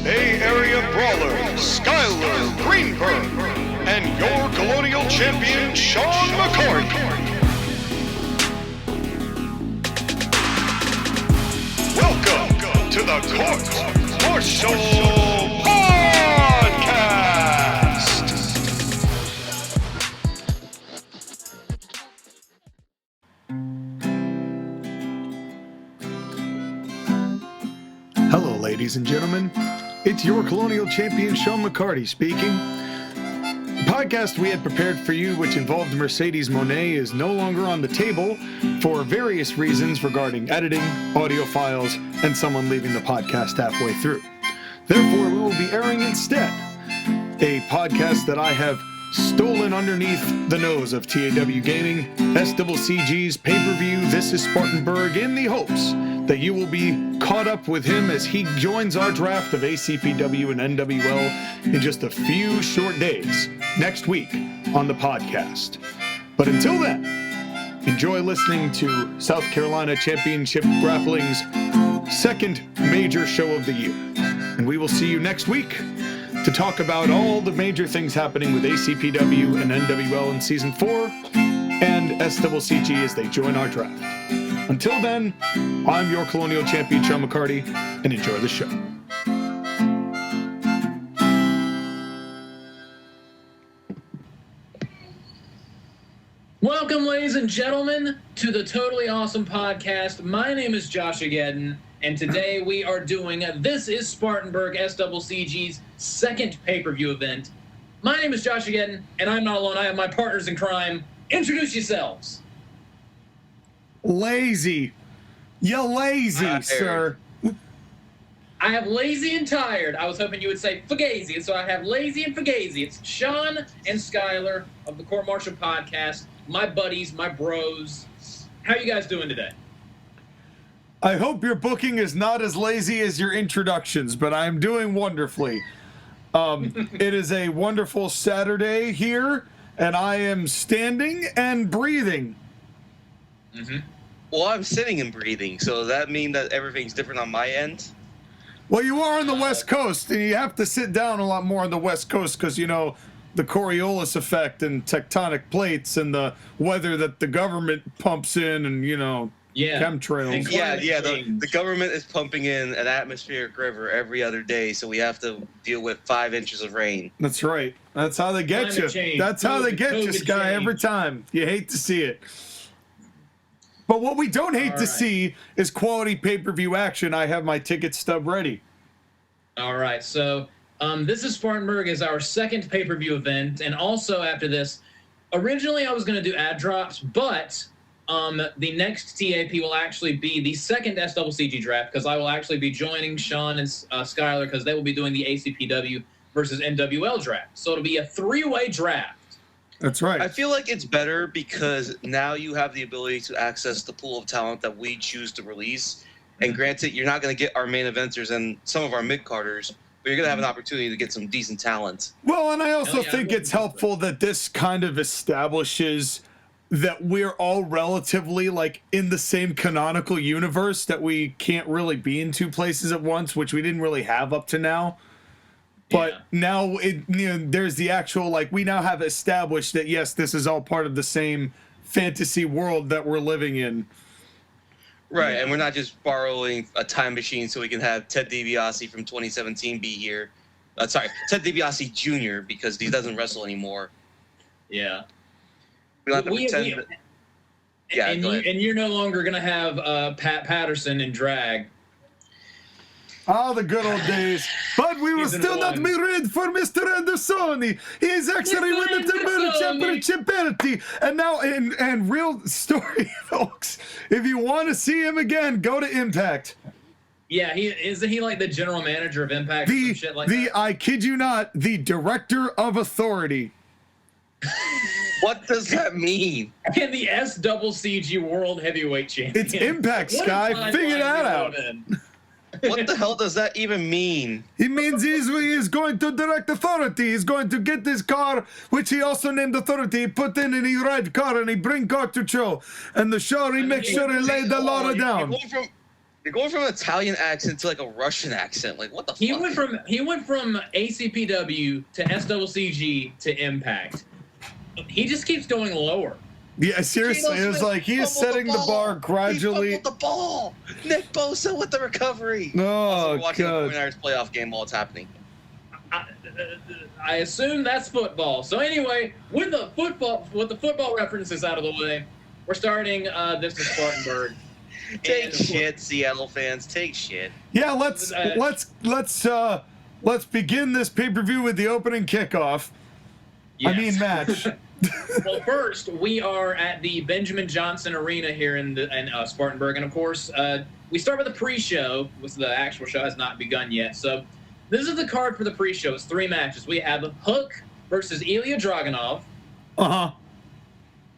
Bay Area Brawler, Skylar Greenberg, and your Colonial Champion, Sean McCourt. Welcome to the Court-Martail Podcast! Hello, ladies and gentlemen. It's your Colonial Champion, Sean McCarty, speaking. The podcast we had prepared for you, which involved Mercedes Monet, is no longer on the table for various reasons regarding editing, audio files, and someone leaving the podcast halfway through. Therefore, we will be airing instead a podcast that I have stolen underneath the nose of TAW Gaming, SCCG's pay-per-view, This is Spartanburg, in the hopes that you will be caught up with him as he joins our draft of ACPW and NWL in just a few short days next week on the podcast. But until then, enjoy listening to South Carolina Championship Grappling's second major show of the year. And we will see you next week to talk about all the major things happening with ACPW and NWL in Season 4 and SCCG as they join our draft. Until then, I'm your Colonial Champion, Sean McCarty, and enjoy the show. Welcome, ladies and gentlemen, to the Totally Awesome Podcast. My name is JoshAgeddon, and today we are doing This is Spartanburg, SCCG's second pay-per-view event. My name is JoshAgeddon, and I'm not alone. I have my partners in crime. Introduce yourselves. Lazy. You lazy, sir. I have lazy and tired. I was hoping you would say fugazi, so I have lazy and fugazi. It's Sean and Skylar of the Court-Martail Podcast, my buddies, my bros. How you guys doing today? I hope your booking is not as lazy as your introductions, but I'm doing wonderfully. It is a wonderful Saturday here, and I am standing and breathing. Mm-hmm. Well, I'm sitting and breathing, so does that mean that everything's different on my end? Well, you are on the West Coast, and you have to sit down a lot more on the West Coast because, you know, the Coriolis effect and tectonic plates and the weather that the government pumps in and, you know, chemtrails. Yeah, the government is pumping in an atmospheric river every other day, so we have to deal with 5 inches of rain. That's right. That's how they get you. That's how they get you, Sky, every time. You hate to see it. But what we don't hate to see is quality pay-per-view action. I have my ticket stub ready. All right, so This is Spartanburg is our second pay-per-view event, and also after this, originally I was going to do ad drops, but the next TAP will actually be the second SCCG draft because I will actually be joining Sean and Skylar because they will be doing the ACPW versus NWL draft. So it'll be a 3-way draft. That's right. I feel like it's better because now you have the ability to access the pool of talent that we choose to release. And granted, you're not going to get our main eventers and some of our mid-carders, but you're going to have an opportunity to get some decent talent. Well, and I also think it's helpful that this kind of establishes that we're all relatively like in the same canonical universe, that we can't really be in 2 places at once, which we didn't really have up to now. But now there's the actual, like, we now have established that, yes, this is all part of the same fantasy world that we're living in. Right, and we're not just borrowing a time machine so we can have Ted DiBiase from 2017 be here. Sorry, Ted DiBiase Jr., because he doesn't wrestle anymore. Yeah. We don't have to pretend that... Yeah, and you're no longer going to have Pat Patterson in drag. Oh, the good old days. But we will still not be ready for Mr. Anderson. He is actually winning the championship parity. And now, and real story, folks, if you want to see him again, go to Impact. Yeah, isn't he like the general manager of Impact or some shit like that? I kid you not, the director of authority. What does that mean? And the SCCG World Heavyweight Champion. It's Impact, Sky. Figure that out. What the hell does that even mean? He means he's going to direct authority. He's going to get this car, which he also named authority. He put in and he ride car and he bring car to show. And the show, he makes sure he lay the law down. You're going from an Italian accent to like a Russian accent. Like, what the He fuck? went from ACPW to SCCG to Impact. He just keeps going lower. Yeah, seriously, it was like he is setting the bar gradually. He fumbled the ball. Nick Bosa with the recovery. Oh, watching God. the 49ers playoff game while it's happening. I assume that's football. So anyway, with the football references out of the way, we're starting this is Spartanburg. Take shit, Seattle fans. Take shit. Yeah, let's begin this pay-per-view with the opening kickoff. Yes. I mean match. Well, first we are at the Benjamin Johnson Arena here in Spartanburg, and of course we start with the pre-show. The actual show has not begun yet, so this is the card for the pre-show. It's 3 matches. We have Hook versus Ilya Dragunov. Uh-huh.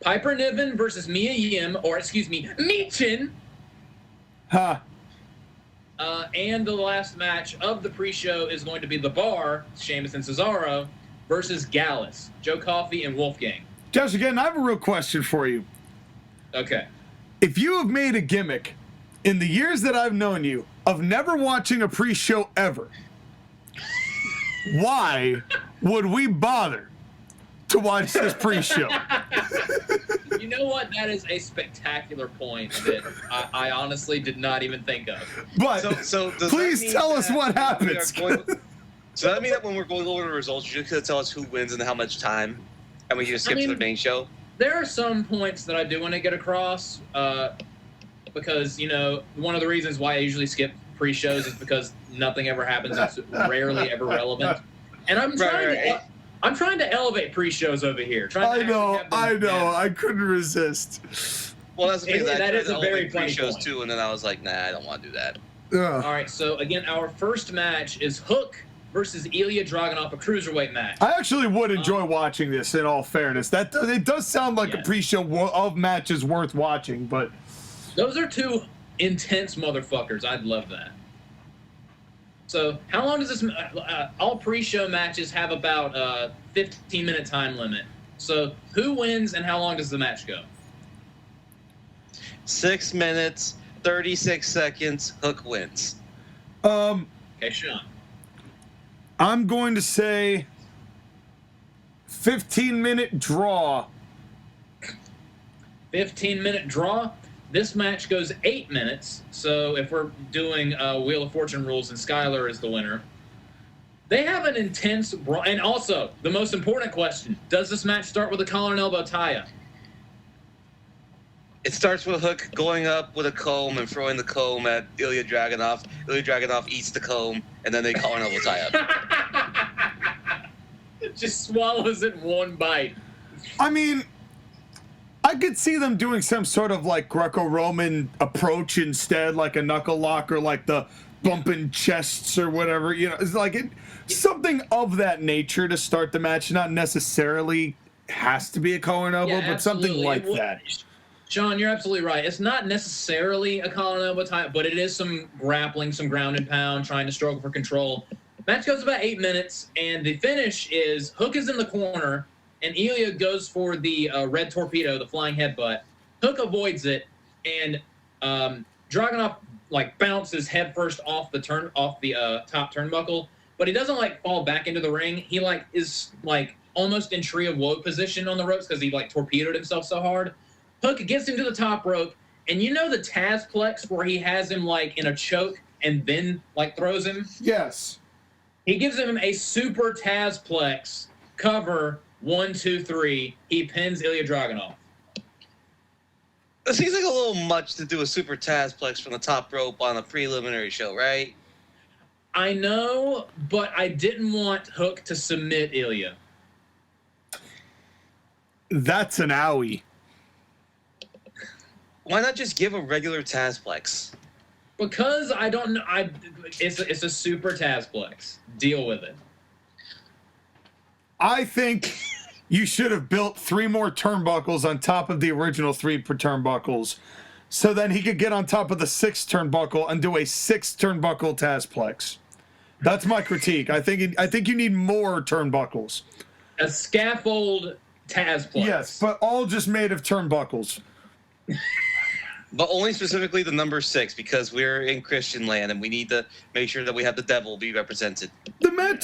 Piper Niven versus Mia Yim, or excuse me, Michin. Ha. And the last match of the pre-show is going to be The Bar, Sheamus and Cesaro, versus Gallus, Joe Coffey and Wolfgang. Josh, again, I have a real question for you. Okay. If you have made a gimmick in the years that I've known you of never watching a pre-show ever, why would we bother to watch this pre-show? You know what? That is a spectacular point that I honestly did not even think of. But So does please that mean tell us that what we are happens. So that means that when we're going over the results, you're just going to tell us who wins and how much time, and we can just skip to the main show? There are some points that I do want to get across because, you know, one of the reasons why I usually skip pre-shows is because nothing ever happens. It's rarely ever relevant. And I'm trying to elevate pre-shows over here. I know. I couldn't resist. Well, that's the thing. That is a very funny pre-shows point. too, and then I was like, nah, I don't want to do that. All right, so again, our first match is Hook versus Ilya Dragunov, a cruiserweight match. I actually would enjoy watching this, in all fairness. It does sound like a pre-show of matches worth watching, but... Those are 2 intense motherfuckers. I'd love that. So, how long does this... all pre-show matches have about a 15-minute time limit. So, who wins and how long does the match go? 6 minutes, 36 seconds, Hook wins. Okay, Sean. I'm going to say 15-minute draw. 15-minute draw. This match goes 8 minutes. So if we're doing Wheel of Fortune rules and Skylar is the winner, they have an intense brawl. And also, the most important question, does this match start with a collar and elbow tie-up? It starts with Hook going up with a comb and throwing the comb at Ilya Dragunov. Ilya Dragunov eats the comb, and then they call an elbow tie-up. Just swallows it in one bite. I mean, I could see them doing some sort of like Greco-Roman approach instead, like a knuckle lock or like the bumping chests or whatever. You know, it's like something of that nature to start the match. Not necessarily has to be a collar and elbow, but something like that. Sean, you're absolutely right. It's not necessarily a collar and elbow tie, but it is some grappling, some ground and pound, trying to struggle for control. Match goes about 8 minutes, and the finish is Hook is in the corner, and Ilya goes for the red torpedo, the flying headbutt. Hook avoids it, and Dragunov like bounces headfirst off the top turnbuckle, but he doesn't like fall back into the ring. He like is like almost in Tree of Woe position on the ropes because he like torpedoed himself so hard. Hook gets him to the top rope, and you know the Tazplex where he has him like in a choke and then like throws him? Yes. He gives him a super Tazplex cover, 1, 2, 3. He pins Ilya Dragunov. It seems like a little much to do a super Tazplex from the top rope on a preliminary show, right? I know, but I didn't want Hook to submit Ilya. That's an owie. Why not just give a regular Tazplex? Because I don't know. It's a super Tazplex. Deal with it. I think you should have built 3 more turnbuckles on top of the original 3 turnbuckles, so then he could get on top of the 6th turnbuckle and do a 6 turnbuckle Tazplex. That's my critique. I think you need more turnbuckles. A scaffold Tazplex. Yes, but all just made of turnbuckles. But only specifically the number 6, because we're in Christian land and we need to make sure that we have the devil be represented. The match,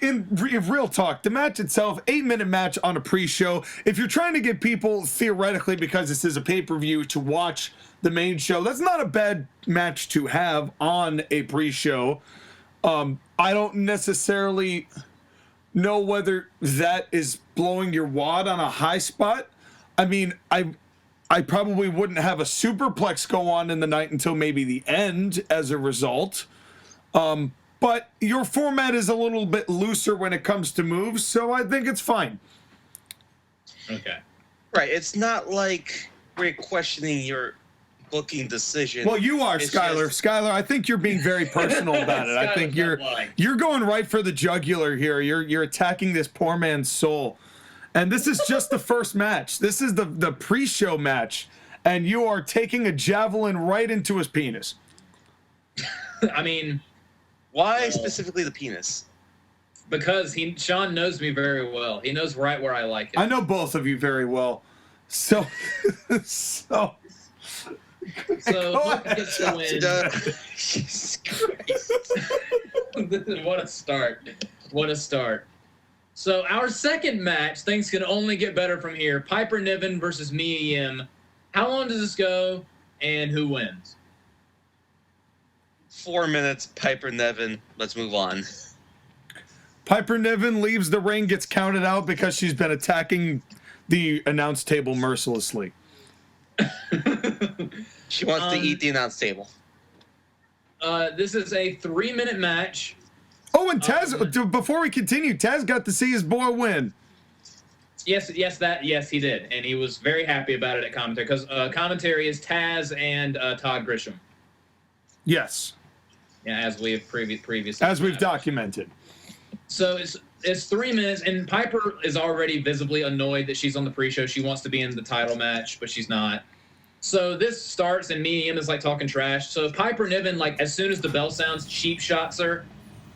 in real talk, the match itself, 8-minute match on a pre-show. If you're trying to get people, theoretically, because this is a pay-per-view, to watch the main show, that's not a bad match to have on a pre-show. I don't necessarily know whether that is blowing your wad on a high spot. I mean, I probably wouldn't have a superplex go on in the night until maybe the end as a result. But your format is a little bit looser when it comes to moves, so I think it's fine. Okay. Right. It's not like we're questioning your booking decision. Well, you are, Skylar. Skylar, I think you're being very personal about it. I think you're going right for the jugular here. You're attacking this poor man's soul. And this is just the first match. This is the pre-show match, and you are taking a javelin right into his penis. I mean, why specifically the penis? Because Sean knows me very well. He knows right where I like it. I know both of you very well. So So look gets the win. Jesus Christ. What a start. What a start. So our second match, things can only get better from here. Piper Niven versus Mia Yim. How long does this go, and who wins? 4 minutes, Piper Niven. Let's move on. Piper Niven leaves the ring, gets counted out because she's been attacking the announce table mercilessly. She wants to eat the announce table. This is a 3-minute match. Oh, and Taz, before we continue, Taz got to see his boy win. Yes, he did, and he was very happy about it at commentary, because commentary is Taz and Todd Grisham. Yes. Yeah, as we have previously. As we've documented. So it's 3 minutes, and Piper is already visibly annoyed that she's on the pre-show. She wants to be in the title match, but she's not. So this starts, and Mia Yim is like talking trash. So Piper Niven, like as soon as the bell sounds, cheap shots her,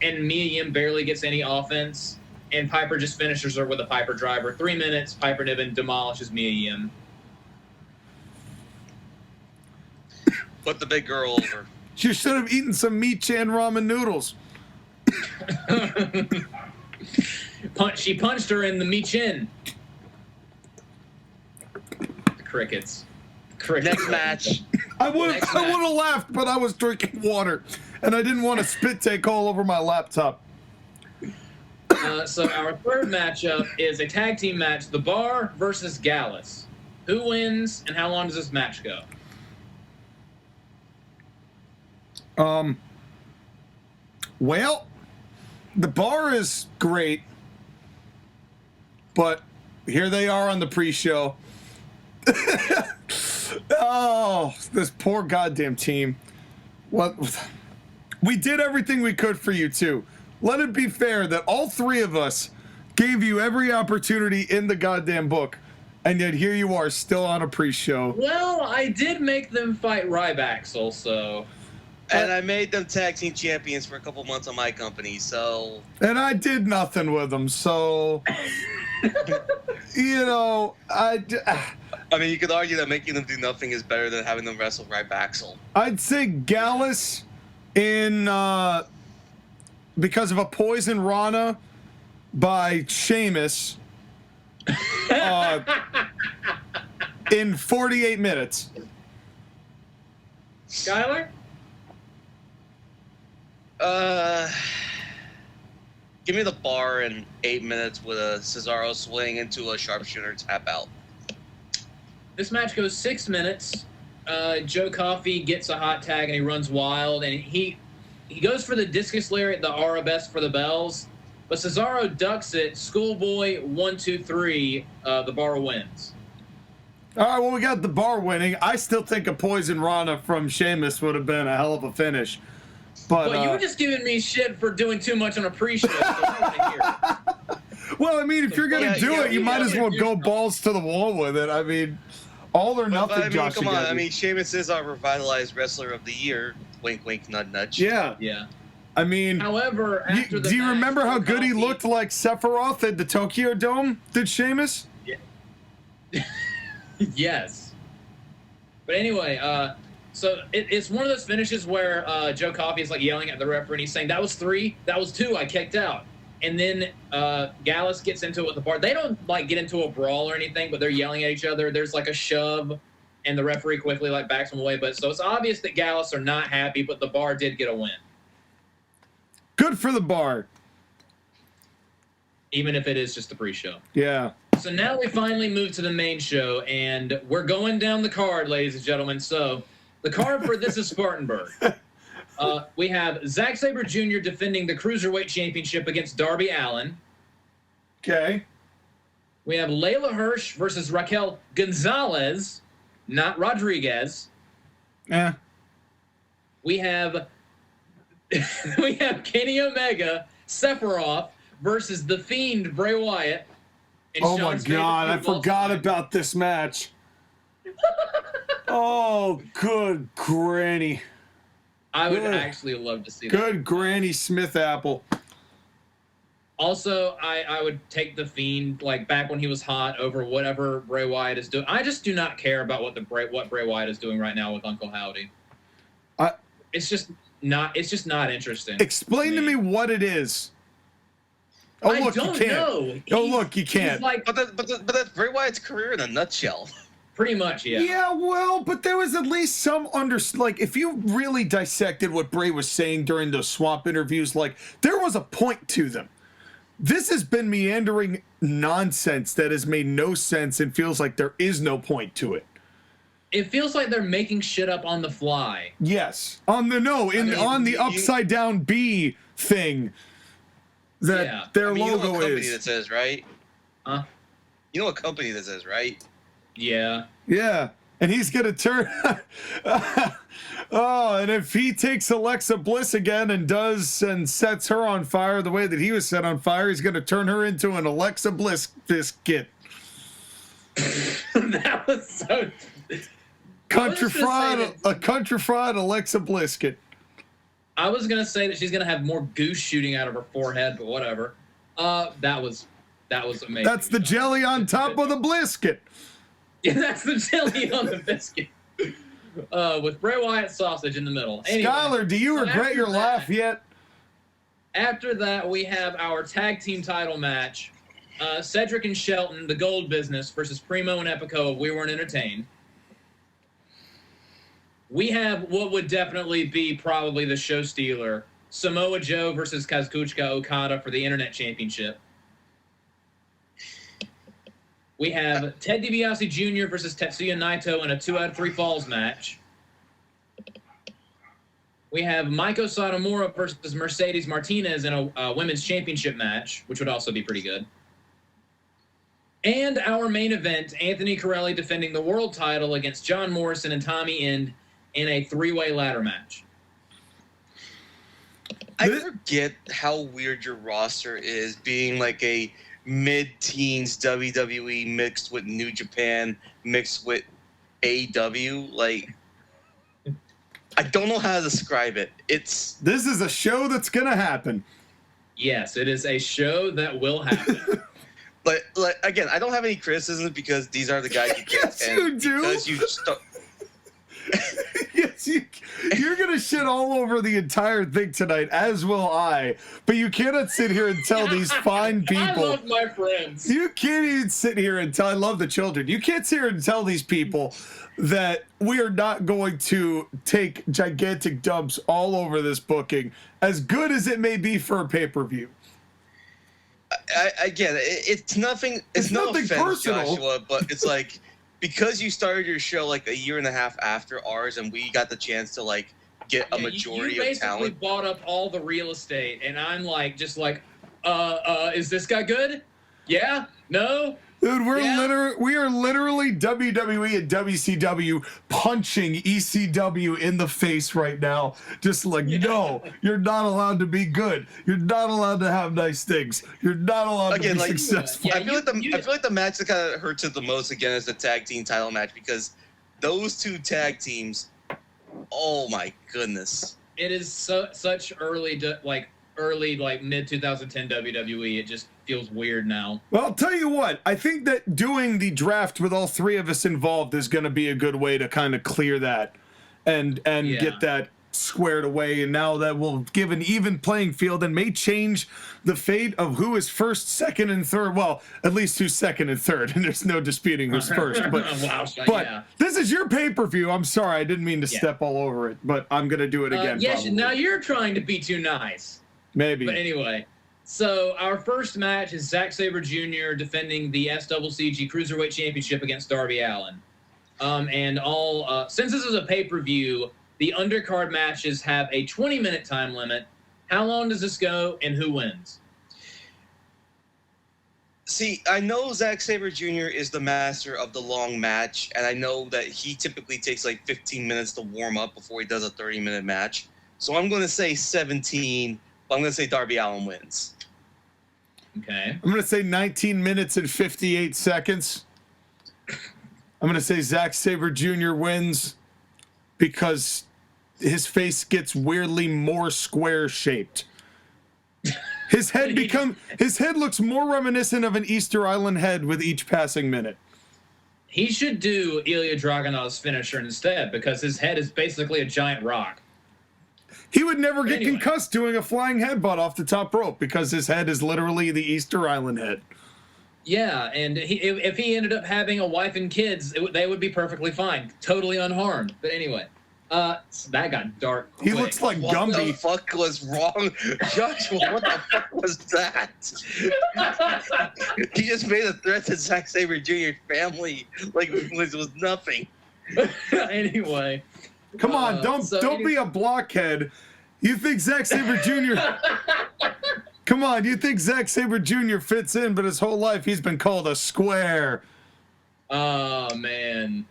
and Mia Yim barely gets any offense, and Piper just finishes her with a Piper driver. 3 minutes, Piper Niven demolishes Mia Yim. Put the big girl over. She should have eaten some meat chan ramen noodles. She punched her in the meat chin. Crickets. Next match. I would have laughed, but I was drinking water, and I didn't want to spit take all over my laptop. So our third matchup is a tag team match: The Bar versus Gallus. Who wins, and how long does this match go? Well, The Bar is great, but here they are on the pre-show. Oh, this poor goddamn team. What? We did everything we could for you too. Let it be fair that all three of us gave you every opportunity in the goddamn book, and yet here you are still on a pre-show. Well, I did make them fight Rybaxel, so. And I made them tag team champions for a couple months on my company, so. And I did nothing with them, so. You know, I mean, you could argue that making them do nothing is better than having them wrestle Rybaxel. I'd say Gallus in because of a poison Rana by Sheamus in 48 minutes. Skylar? Give me The Bar in 8 minutes with a Cesaro swing into a sharpshooter tap out. This match goes 6 minutes. Joe Coffey gets a hot tag and he runs wild, and he goes for the discus lariat, the Arabesque for the bells, but Cesaro ducks it. Schoolboy 1, 2, 3. The Bar wins. All right, well, we got The Bar winning. I still think a poison Rana from Sheamus would have been a hell of a finish. But you were just giving me shit for doing too much on a pre-show. So I want to hear it. Well, I mean, if you're going to do it, you might as well go balls to the wall with it. I mean, all or nothing, but I mean, Josh. Come on. I mean, Sheamus is our revitalized wrestler of the year. Wink, wink, nudge, nudge. Yeah. Yeah. I mean, however, after do you remember how good he looked like Sephiroth at the Tokyo Dome? Did Sheamus? Yeah. Yes. But anyway, so it's one of those finishes where Joe Coffey is like yelling at the referee and he's saying, that was 3, that was 2, I kicked out. And then Gallus gets into it with the bar. They don't like get into a brawl or anything, but they're yelling at each other. There's like a shove, and the referee quickly like backs them away. But so it's obvious that Gallus are not happy, but the bar did get a win. Good for the bar. Even if it is just the pre-show. Yeah. So now we finally move to the main show, and we're going down the card, ladies and gentlemen. So the card for this is Spartanburg. We have Zack Sabre Jr. defending the Cruiserweight Championship against Darby Allin. Okay. We have Layla Hirsch versus Raquel Gonzalez, not Rodriguez. Yeah. We have Kenny Omega, Sephiroth versus The Fiend, Bray Wyatt. And Oh Sean's my God, I favorite forgot about this match. Oh, good granny. I would Good. actually love to see that. Good Granny Smith apple. Also, I would take The Fiend, like, back when he was hot over whatever Bray Wyatt is doing. I just do not care about what Bray Wyatt is doing right now with Uncle Howdy. It's just not interesting. Explain to me what it is. Oh, I look, don't you can't. know. Oh, look, you can't. He's like, But that's Bray Wyatt's career in a nutshell. pretty much, yeah. Yeah, well, but there was at least some like, if you really dissected what Bray was saying during those swamp interviews, like, there was a point to them. This has been meandering nonsense that has made no sense and feels like there is no point to it. It feels like they're making shit up on the fly. Yes. On the upside down B thing that their you know logo what company is. this is, right? Huh? You know what company this is, right? Yeah. Yeah. And he's going to turn. Oh, and if he takes Alexa Bliss again and sets her on fire the way that he was set on fire, he's going to turn her into an Alexa Bliss biscuit. That was so... Country fried Alexa Blisket. I was going to say that she's going to have more goose shooting out of her forehead, but whatever. That was amazing. That's the jelly on top of the blisket. Yeah, that's the jelly on the biscuit. With Bray Wyatt sausage in the middle. Anyway, Skylar, do you regret your laugh yet? After that, we have our tag team title match. Cedric and Shelton, the Gold Business, versus Primo and Epico of We Weren't Entertained. We have what would definitely be probably the show stealer, Samoa Joe versus Kazuchika Okada for the Internet Championship. We have Ted DiBiase Jr. versus Tetsuya Naito in a 2 out of 3 falls match. We have Maiko Satomura versus Mercedes Martinez in a women's championship match, which would also be pretty good. And our main event, Anthony Corelli defending the world title against John Morrison and Tommy End in a 3-way ladder match. I forget how weird your roster is, being like a mid-teens WWE mixed with New Japan, mixed with AEW. Like, I don't know how to describe it. This is a show that's gonna happen. Yes, it is a show that will happen. like again, I don't have any criticisms because these are the guys you picked. Yes, you do. Because you Yes, you're going to shit all over the entire thing tonight, as will I. But you cannot sit here and tell these fine people. I love my friends. You can't even sit here and tell. I love the children. You can't sit here and tell these people that we are not going to take gigantic dumps all over this booking, as good as it may be for a pay-per-view. I get it. It's nothing. It's no nothing offense, personal, Joshua, but it's like, because you started your show like a year and a half after ours, and we got the chance to like get a majority you of talent. basically bought up all the real estate, and I'm like, just like, is this guy good? Yeah? No? Dude, we are literally WWE and WCW punching ECW in the face right now. Just like, no, you're not allowed to be good. You're not allowed to have nice things. You're not allowed to be successful. I feel like the match that kind of hurts it the most again is the tag team title match, because those two tag teams, oh my goodness. It is such early, early, like mid 2010 WWE. It just feels weird now. Well, I'll tell you what, I think that doing the draft with all three of us involved is going to be a good way to kind of clear that and get that squared away. And now that will give an even playing field and may change the fate of who is first, second, and third. Well, at least who's second and third, and there's no disputing who's first. But, this is your pay-per-view. I'm sorry, I didn't mean to step all over it, but I'm going to do it again. Yes, now you're trying to be too nice. Maybe. But anyway, so our first match is Zack Sabre Jr. defending the SCCG Cruiserweight Championship against Darby Allin. Since this is a pay-per-view, the undercard matches have a 20-minute time limit. How long does this go, and who wins? See, I know Zack Sabre Jr. is the master of the long match, and I know that he typically takes like 15 minutes to warm up before he does a 30-minute match. So I'm going to say 17, but I'm going to say Darby Allin wins. Okay. I'm going to say 19 minutes and 58 seconds. I'm going to say Zack Sabre Jr. wins because his face gets weirdly more square shaped. His head looks more reminiscent of an Easter Island head with each passing minute. He should do Ilya Dragunov's finisher instead, because his head is basically a giant rock. He would never get concussed doing a flying headbutt off the top rope because his head is literally the Easter Island head. Yeah, and if he ended up having a wife and kids, they would be perfectly fine, totally unharmed. But anyway, so that got dark quick. He looks like What Gumby. the fuck was wrong? Joshua, what the fuck was that? He just made a threat to Zack Sabre Jr.'s family like it was nothing. Anyway. Come on, don't be a blockhead. You think Zack Sabre Jr. Come on, you think Zack Sabre Jr. fits in, but his whole life he's been called a square. Oh, man.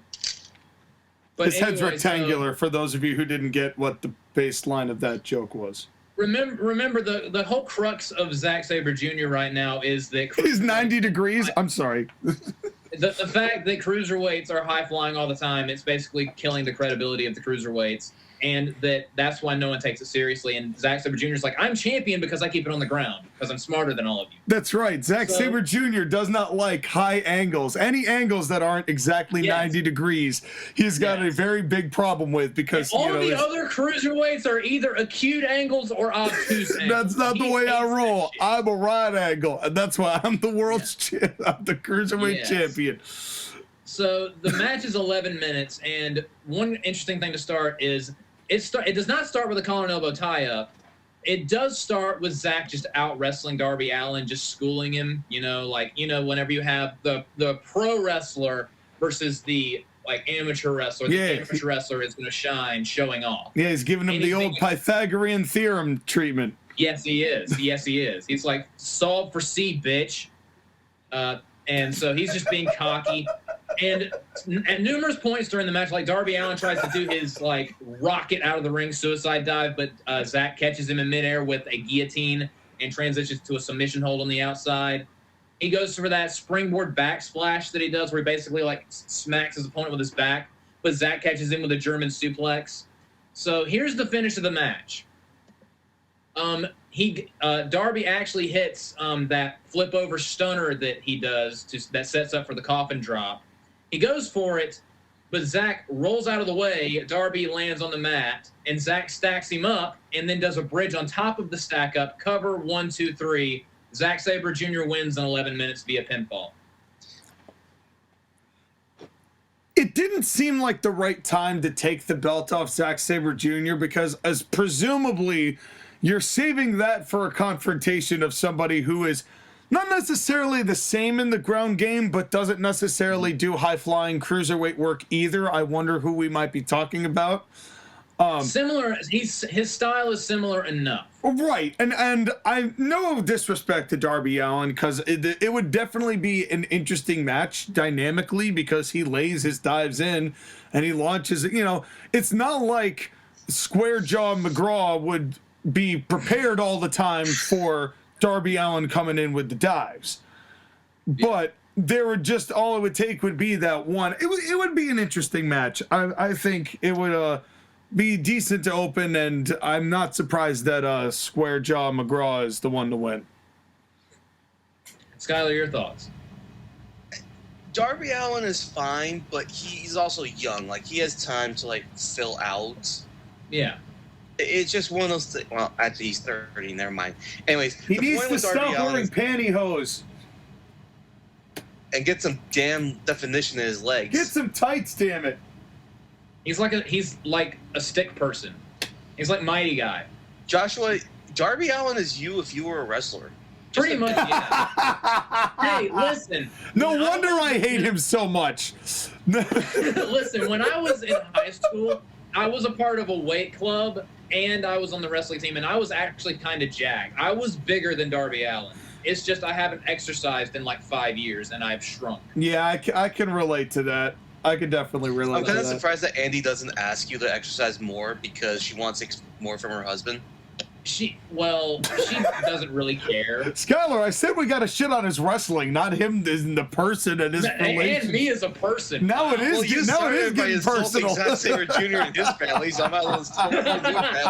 But His head's rectangular, for those of you who didn't get what the baseline of that joke was. Remember the whole crux of Zack Sabre Jr. right now is that... He's 90 degrees? I'm sorry. The fact that cruiserweights are high-flying all the time, it's basically killing the credibility of the cruiserweights. And that's why no one takes it seriously. And Zack Sabre Jr. is like, I'm champion because I keep it on the ground, because I'm smarter than all of you. That's right. Zack Sabre Jr. does not like high angles. Any angles that aren't exactly 90 degrees, he's got a very big problem with, because all the other cruiserweights are either acute angles or obtuse angles. That's not the way I roll. I'm a right angle, and that's why I'm the world's I'm the cruiserweight champion. So the match is 11 minutes, and one interesting thing to start is it does not start with a collar and elbow tie-up. It does start with Zack just out wrestling Darby Allin, just schooling him. Whenever you have the pro wrestler versus the amateur wrestler, the amateur wrestler is going to shine, showing off. Yeah, he's giving him the old Pythagorean theorem treatment. Yes, he is. Yes, he is. He's like, solve for C, bitch. And so he's just being cocky. And at numerous points during the match, Darby Allin tries to do his rocket out of the ring suicide dive, but Zack catches him in midair with a guillotine and transitions to a submission hold on the outside. He goes for that springboard back splash that he does, where he basically smacks his opponent with his back, but Zack catches him with a German suplex. So here's the finish of the match. Darby actually hits that flip over stunner that he does that sets up for the coffin drop. He goes for it, but Zack rolls out of the way. Darby lands on the mat, and Zack stacks him up and then does a bridge on top of the stack up. Cover 1, 2, 3. Zack Sabre Jr. wins in 11 minutes via pinfall. It didn't seem like the right time to take the belt off Zack Sabre Jr. because, as presumably, you're saving that for a confrontation of somebody who is not necessarily the same in the ground game, but doesn't necessarily do high-flying cruiserweight work either. I wonder who we might be talking about. Similar, his style is similar enough. Right, and I no disrespect to Darby Allin, because it would definitely be an interesting match dynamically, because he lays his dives in and he launches. It's not like Square Jaw McGraw would be prepared all the time for Darby Allin coming in with the dives, but there would just all it would take would be that one. It would be an interesting match. I think it would be decent to open, and I'm not surprised that Square Jaw McGraw is the one to win. Skylar, your thoughts? Darby Allin is fine, but he's also young. Like, he has time to, like, fill out. Yeah. It's just one of those things. Well, actually, he's 30. Never mind. Anyways, He needs to stop wearing pantyhose. And get some damn definition in his legs. Get some tights, damn it. He's like a stick person. He's like Mighty Guy. Joshua, Darby Allin is you if you were a wrestler. Pretty much, yeah. Hey, listen. No wonder I hate him so much. Listen, when I was in high school, I was a part of a weight club, and I was on the wrestling team, and I was actually kind of jacked. I was bigger than Darby Allin. It's just I haven't exercised in like 5 years, and I've shrunk. Yeah, I can relate to that. I could definitely relate to that. I'm kind of surprised that Andy doesn't ask you to exercise more because she wants more from her husband. She doesn't really care. Skylar, I said we got to shit on his wrestling, not him as the person and his relationship. And me as a person. Now it is. Well, Now it is getting personal. Zack Sabre Jr. and his family, so I might as well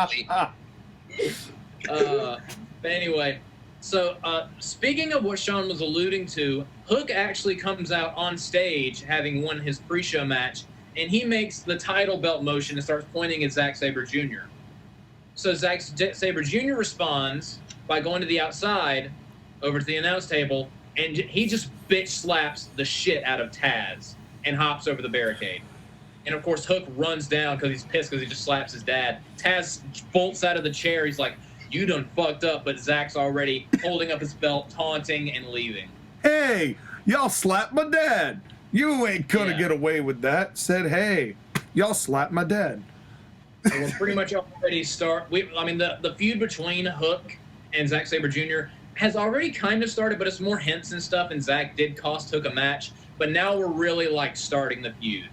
family. But anyway, so speaking of what Sean was alluding to, Hook actually comes out on stage having won his pre-show match, and he makes the title belt motion and starts pointing at Zack Sabre Jr. So Zack Sabre Jr. responds by going to the outside over to the announce table, and he just bitch slaps the shit out of Taz and hops over the barricade. And, of course, Hook runs down because he's pissed because he just slaps his dad. Taz bolts out of the chair. He's like, you done fucked up, but Zack's already holding up his belt, taunting, and leaving. Hey, y'all slapped my dad. You ain't gonna get away with that. Said, hey, y'all slapped my dad. So we're pretty much already the feud between Hook and Zack Sabre Jr. has already kind of started, but it's more hints and stuff, and Zack did cost Hook a match, but now we're really, like, starting the feud.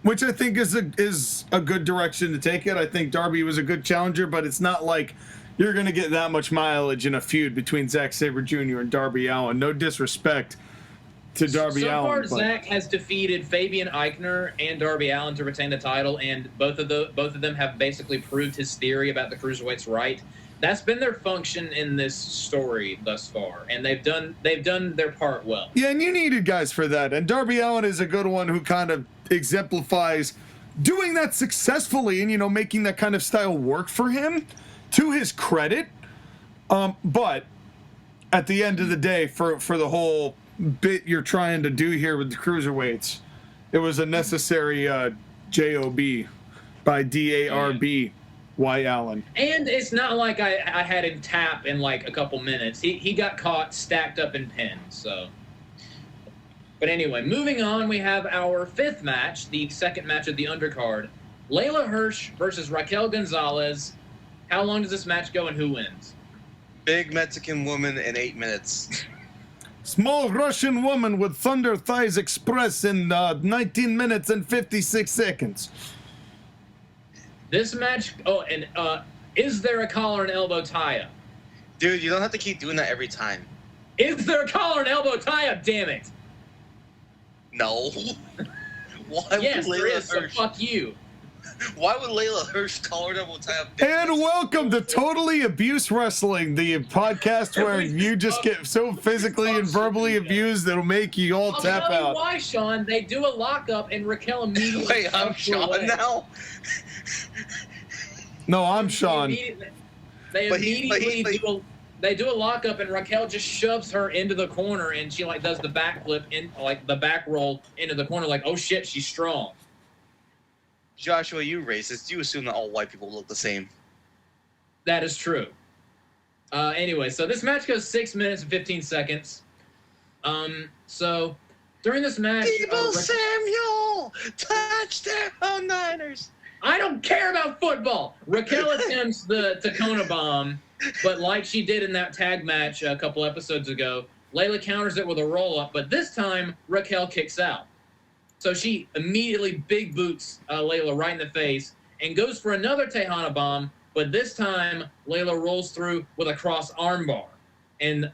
Which I think is a good direction to take it. I think Darby was a good challenger, but it's not like you're going to get that much mileage in a feud between Zack Sabre Jr. and Darby Allin. No disrespect to Darby Allin. So far, Zack has defeated Fabian Eichner and Darby Allin to retain the title, and both of them have basically proved his theory about the cruiserweight's right. That's been their function in this story thus far, and they've done their part well. Yeah, and you needed guys for that. And Darby Allin is a good one who kind of exemplifies doing that successfully and, making that kind of style work for him, to his credit. But at the end of the day, for the whole bit you're trying to do here with the cruiserweights, it was a necessary job by Darby Allin. And it's not like I had him tap in like a couple minutes. He got caught stacked up in pins. So, but anyway, moving on, we have our fifth match, the second match of the undercard: Layla Hirsch versus Raquel Gonzalez. How long does this match go, and who wins? Big Mexican woman in 8 minutes. Small Russian woman with Thunder Thighs Express in 19 minutes and 56 seconds. This match, is there a collar and elbow tie-up? Dude, you don't have to keep doing that every time. Is there a collar and elbow tie-up, damn it? No. Why yes, would there Layla is, so Hirsch, fuck you. Why would Layla Hirsch collar and elbow tie up? And welcome to Totally Abuse Wrestling, the podcast where you just get so physically and verbally abused that'll make you all tap I'll tell you out. why, Sean. They do a lockup, and Raquel immediately. Wait, I'm Sean now? No, I'm Sean. They do a lockup, and Raquel just shoves her into the corner, and she does the backflip the back roll into the corner, like, oh shit, she's strong. Joshua, you racist. You assume that all white people look the same. That is true. Anyway, so this match goes 6 minutes and 15 seconds. So during this match, Debo Samuel, touchdown Niners. I don't care about football. Raquel attempts the Tacona bomb, but like she did in that tag match a couple episodes ago, Layla counters it with a roll-up, but this time Raquel kicks out. So she immediately big boots Layla right in the face and goes for another Tejana bomb, but this time Layla rolls through with a cross armbar. And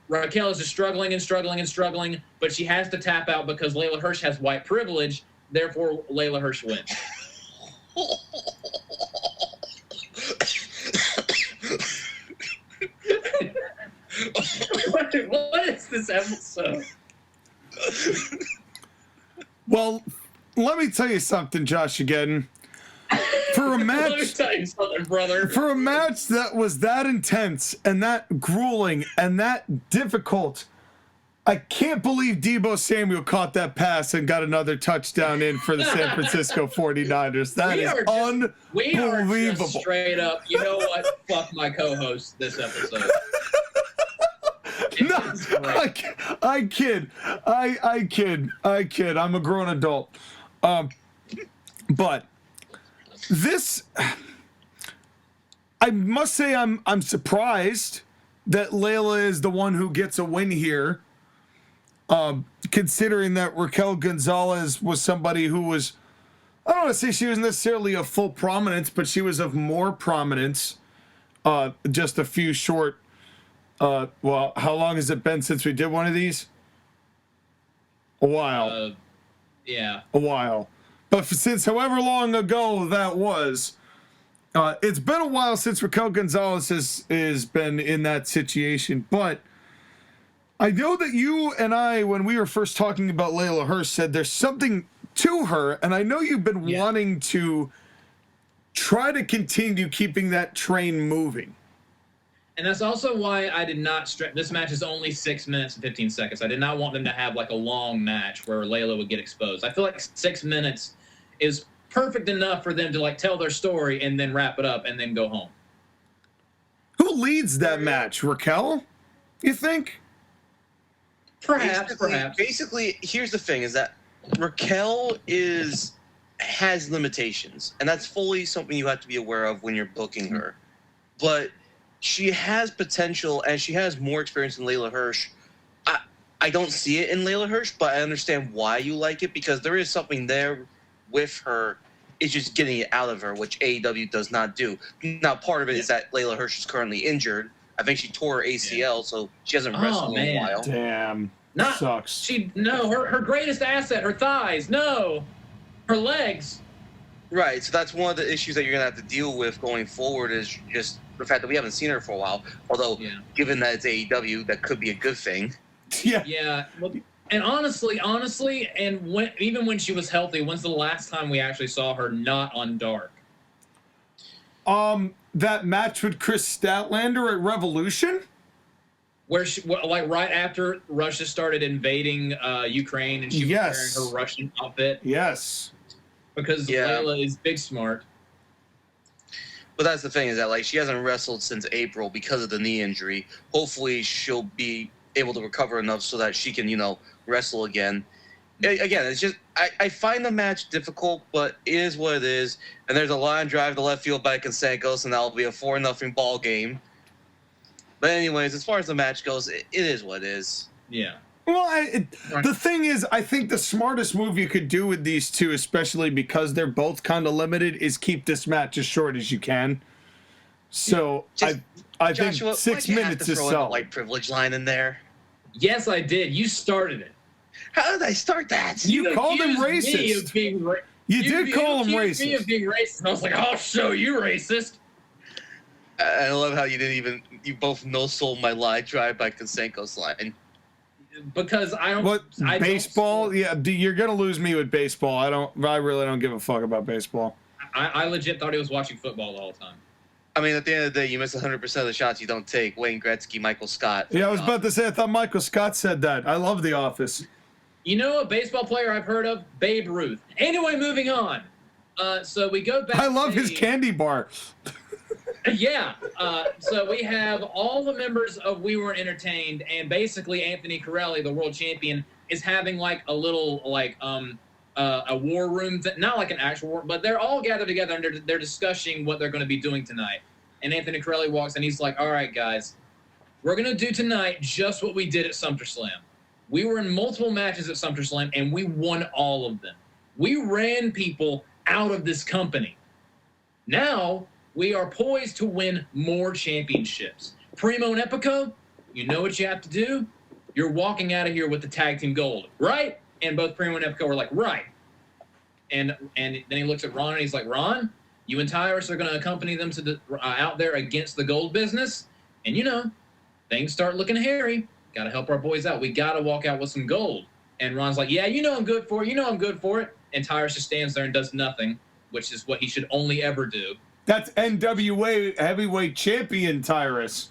Raquel is just struggling, but she has to tap out because Layla Hirsch has white privilege, Therefore, Layla Hirsch wins. What is this episode? Well, let me tell you something, JoshAgeddon. For a match, Let me tell you something, brother. for a match that was that intense and that grueling and that difficult, I can't believe Deebo Samuel caught that pass and got another touchdown in for the San Francisco 49ers. That is We are unbelievable. just straight up. You know what? Fuck my co-host this episode. No, I kid. I'm a grown adult. But this, I must say, I'm surprised that Layla is the one who gets a win here. Considering that Raquel Gonzalez was somebody who was, I don't want to say she was necessarily of full prominence, but she was of more prominence. Just a few short. Well, how long has it been since we did one of these? A while. Yeah. A while. But since however long ago that was, it's been a while since Raquel Gonzalez has been in that situation. But I know that you and I, when we were first talking about Layla Hirsch, said there's something to her. And I know you've been wanting to try to continue keeping that train moving. And that's also why I did not this match is only 6 minutes and 15 seconds. I did not want them to have like a long match where Layla would get exposed. I feel like 6 minutes is perfect enough for them to like tell their story and then wrap it up and then go home. Who leads that match? Raquel? You think? Perhaps. Basically, here's the thing: is that Raquel has limitations, and that's fully something you have to be aware of when you're booking her. But she has potential, and she has more experience than Layla Hirsch. I don't see it in Layla Hirsch, but I understand why you like it, because there is something there with her. It's just getting it out of her, which AEW does not do. Now, part of it is that Layla Hirsch is currently injured. I think she tore her ACL, so she hasn't wrestled in a while. Damn. Not, sucks. Her greatest asset, her thighs. No. Her legs. Right, so that's one of the issues that you're going to have to deal with going forward, is just the fact that we haven't seen her for a while. Although, given that it's AEW, that could be a good thing. Yeah. Yeah. Well, and honestly, and even when she was healthy, when's the last time we actually saw her not on Dark? That match with Chris Statlander at Revolution? Where she, like right after Russia started invading Ukraine and she was wearing her Russian outfit? Yes. Because Layla is big smart. But that's the thing, is that like she hasn't wrestled since April because of the knee injury. Hopefully she'll be able to recover enough so that she can, wrestle again. Again, it's just I find the match difficult, but it is what it is. And there's a line drive to left field by Cansencos, and that'll be a 4-0 ball game. But anyways, as far as the match goes, it is what it is. Yeah. Well, the thing is, I think the smartest move you could do with these two, especially because they're both kind of limited, is keep this match as short as you can. So I Joshua, think 6 minutes is solid. White privilege line in there. Yes, I did. You started it. How did I start that? You called him racist. You did call him racist. Me of being racist. And I was like, I'll show you racist. I love how you both no-sold my line drive by Cansencos line. Because I don't. What, baseball? Yeah, you're gonna lose me with baseball. I really don't give a fuck about baseball. I legit thought he was watching football the whole time. I mean, at the end of the day, you miss 100% of the shots you don't take. Wayne Gretzky, Michael Scott. Yeah, I was about to say, I thought Michael Scott said that. I love The Office. You know a baseball player I've heard of? Babe Ruth. Anyway, moving on. So we go back. I love his candy bar. Yeah. So we have all the members of We Weren't Entertained, and basically Anthony Corelli, the world champion, is having like a little a war room, not like an actual war, but they're all gathered together and they're discussing what they're going to be doing tonight. And Anthony Corelli walks and he's like, all right, guys, we're going to do tonight just what we did at SummerSlam. We were in multiple matches at SummerSlam and we won all of them. We ran people out of this company. Now we are poised to win more championships. Primo and Epico, you know what you have to do? You're walking out of here with the tag team gold, right? And both Primo and Epico were like, right. And then he looks at Ron and he's like, Ron, you and Tyrus are going to accompany them to the out there against the gold business. And, you know, things start looking hairy. Got to help our boys out. We got to walk out with some gold. And Ron's like, yeah, you know I'm good for it. You know I'm good for it. And Tyrus just stands there and does nothing, which is what he should only ever do. That's NWA heavyweight champion Tyrus.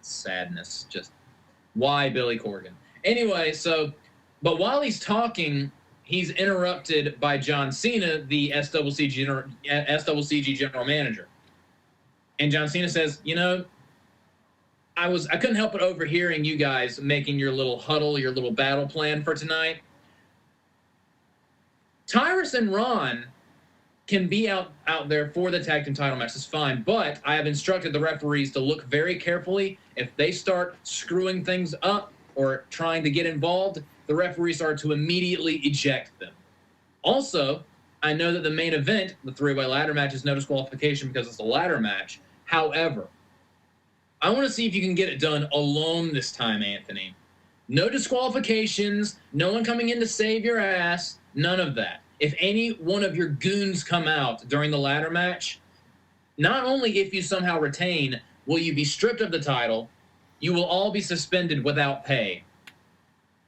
Sadness. Just why Billy Corgan? Anyway, but while he's talking, he's interrupted by John Cena, the SCCG general manager. And John Cena says, you know, I couldn't help but overhearing you guys making your little huddle, your little battle plan for tonight. Tyrus and Ron can be out there for the tag team title match. That's fine. But I have instructed the referees to look very carefully. If they start screwing things up or trying to get involved, the referees are to immediately eject them. Also, I know that the main event, the three-way ladder match, is no disqualification because it's a ladder match. However, I want to see if you can get it done alone this time, Anthony. No disqualifications, no one coming in to save your ass, none of that. If any one of your goons come out during the ladder match, not only if you somehow retain will you be stripped of the title, you will all be suspended without pay.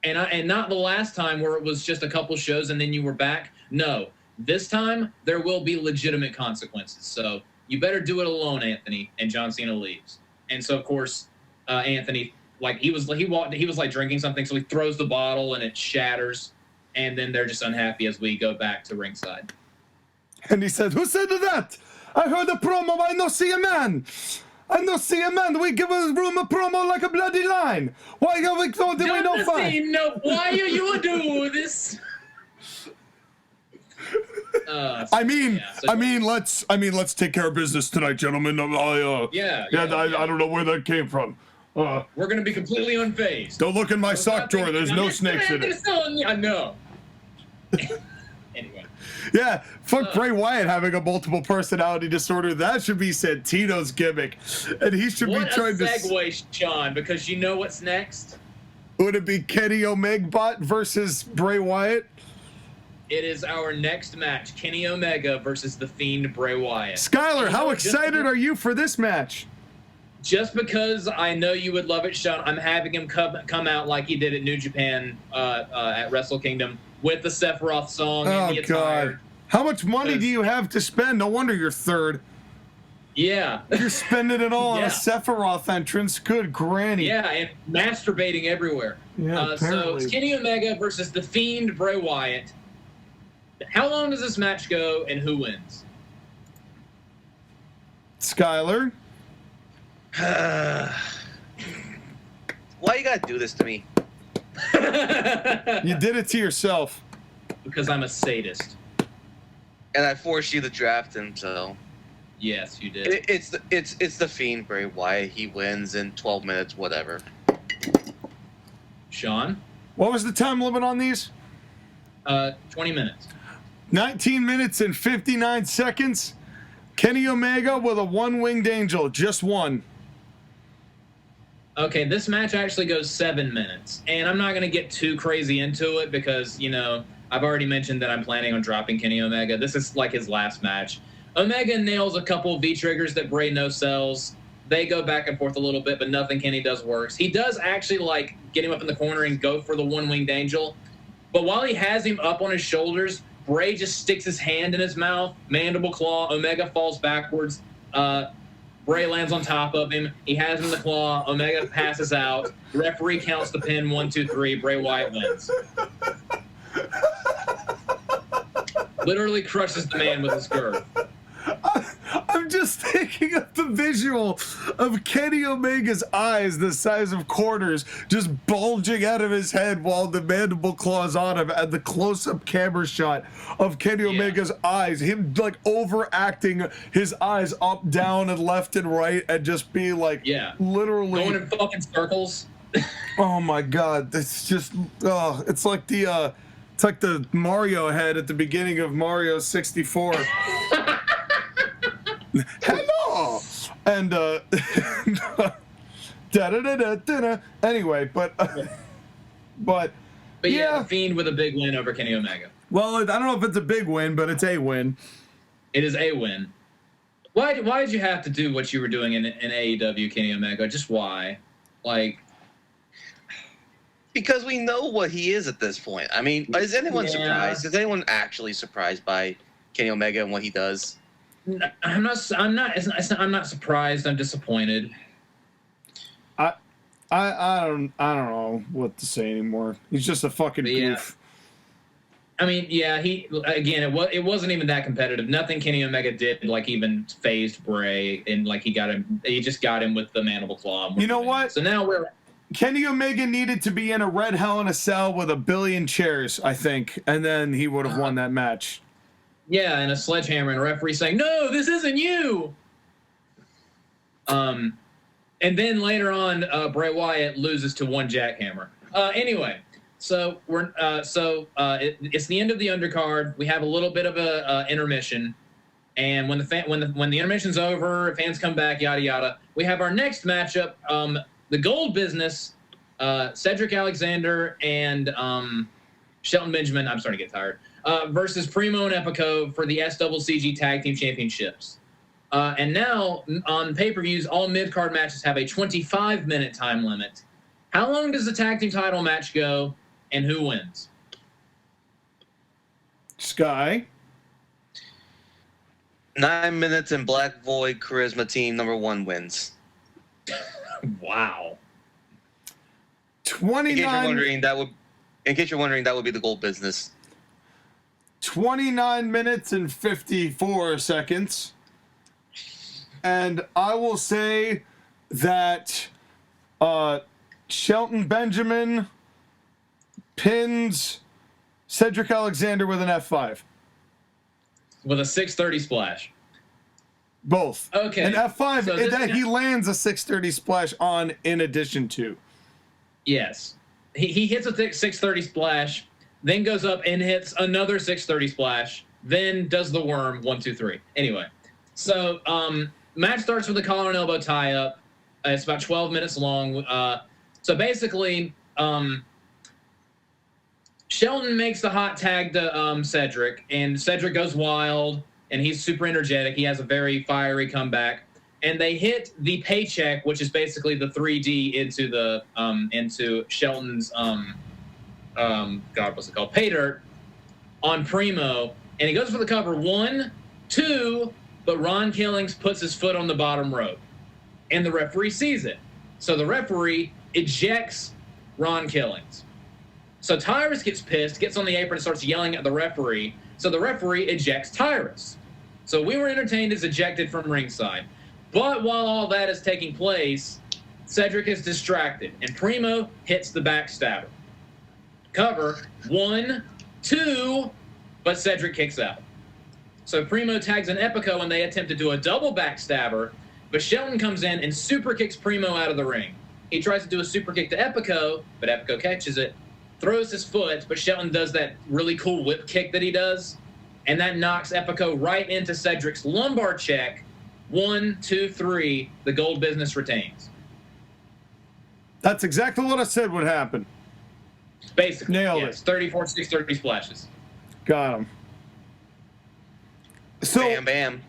And not the last time where it was just a couple shows and then you were back. No, this time there will be legitimate consequences. So you better do it alone, Anthony. And John Cena leaves. And so of course, Anthony, like he was like drinking something, so he throws the bottle and it shatters. And then they're just unhappy as we go back to ringside. And he said, who said that? I heard a promo. I no see a man. I no see a man. We give a room a promo like a bloody line. Why are we told that we don't fight? No, why are you do this? I mean, let's take care of business tonight, gentlemen. I don't know where that came from. We're gonna be completely unfazed. Don't look in my sock drawer. There's no snakes in it. I know. Anyway. Yeah, fuck Bray Wyatt having a multiple personality disorder. That should be Santino's gimmick, and he should be trying to segue, Sean, because you know what's next. Would it be Kenny Omega versus Bray Wyatt? It is our next match: Kenny Omega versus the Fiend Bray Wyatt. Skylar, how excited are you for this match? Just because I know you would love it, Sean, I'm having him come out like he did at New Japan at Wrestle Kingdom with the Sephiroth song. Oh, God. How much money do you have to spend? No wonder you're third. Yeah. You're spending it all on a Sephiroth entrance. Good granny. Yeah, and masturbating everywhere. Yeah, so it's Kenny Omega versus the Fiend Bray Wyatt. How long does this match go, and who wins? Skylar? Why you gotta do this to me? You did it to yourself. Because I'm a sadist. And I forced you to draft him, so. Yes, you did. It's the Fiend Bray Wyatt. He wins in 12 minutes, whatever. Sean? What was the time limit on these? 20 minutes. 19 minutes and 59 seconds. Kenny Omega with a one-winged angel, just one. Okay, this match actually goes 7 minutes, and I'm not going to get too crazy into it because, you know, I've already mentioned that I'm planning on dropping Kenny Omega. This is like his last match. Omega nails a couple of V-triggers that Bray no-sells. They go back and forth a little bit, but nothing Kenny does works. He does actually, like, get him up in the corner and go for the one-winged angel, but while he has him up on his shoulders, Bray just sticks his hand in his mouth, mandible claw, Omega falls backwards, Bray lands on top of him. He has him in the claw. Omega passes out. The referee counts the pin. 1, 2, 3. Bray Wyatt wins. Literally crushes the man with his girth. I'm just thinking of the visual of Kenny Omega's eyes the size of quarters just bulging out of his head while the mandible claws on him, and the close-up camera shot of Kenny Omega's eyes, him like overacting his eyes up, down, and left and right, and just being like literally going in fucking circles. Oh my God, it's just it's like the Mario head at the beginning of Mario 64. Hello! And anyway, but But yeah, Yeah. The Fiend with a big win over Kenny Omega. Well, I don't know if it's a big win, but it's a win. It is a win. Why did you have to do what you were doing in AEW, Kenny Omega? Just why? Like, Because we know what he is at this point. I mean, is anyone surprised? Is anyone actually surprised by Kenny Omega and what he does? I'm not surprised. I'm disappointed. I don't know what to say anymore. He's just a fucking goof. I mean, yeah, it wasn't even that competitive. Nothing Kenny Omega did even phased Bray, and he just got him with the mandible claw. You know what? So now Kenny Omega needed to be in a red Hell in a Cell with 1 billion chairs, I think, and then he would have won that match. Yeah, and a sledgehammer and a referee saying, "No, this isn't you." And then later on, Bray Wyatt loses to one jackhammer. Anyway, so it's the end of the undercard. We have a little bit of a intermission, and when the intermission's over, fans come back, yada yada. We have our next matchup, the Gold Business, Cedric Alexander and Shelton Benjamin. I'm starting to get tired. Versus Primo and Epico for the SCCG Tag Team Championships. And now, on pay-per-views, all mid-card matches have a 25-minute time limit. How long does the tag team title match go, and who wins? Sky? 9 minutes and Black Void Charisma Team #1 wins. Wow. 29. In case you're wondering, that would be the Gold Business. 29 minutes and 54 seconds. And I will say that Shelton Benjamin pins Cedric Alexander with an F5. With a 630 splash. Both. Okay. An F5 So that he lands a 630 splash on in addition to. Yes. He hits a 630 splash, then goes up and hits another 630 splash, then does the worm 1, 2, 3. Anyway, so match starts with a collar and elbow tie-up. It's about 12 minutes long. So basically, Shelton makes the hot tag to Cedric, and Cedric goes wild, and he's super energetic. He has a very fiery comeback. And they hit the paycheck, which is basically the 3D into Shelton's what's it called? Pay dirt on Primo, and he goes for the cover 1, 2, but Ron Killings puts his foot on the bottom rope, and the referee sees it. So the referee ejects Ron Killings. So Tyrus gets pissed, gets on the apron, and starts yelling at the referee. So the referee ejects Tyrus. So We Were Entertained is ejected from ringside. But while all that is taking place, Cedric is distracted, and Primo hits the backstabber. Cover 1, 2, but Cedric kicks out. So Primo tags an Epico, and they attempt to do a double backstabber, but Shelton comes in and super kicks Primo out of the ring. He tries to do a super kick to Epico, but Epico catches it, throws his foot, but Shelton does that really cool whip kick that he does, and that knocks Epico right into Cedric's lumbar check. 1, 2, 3, the Gold Business retains. That's exactly what I said would happen. Basically, Nailed yes, it. 34, 630 splashes. Got him. So, Bam, bam.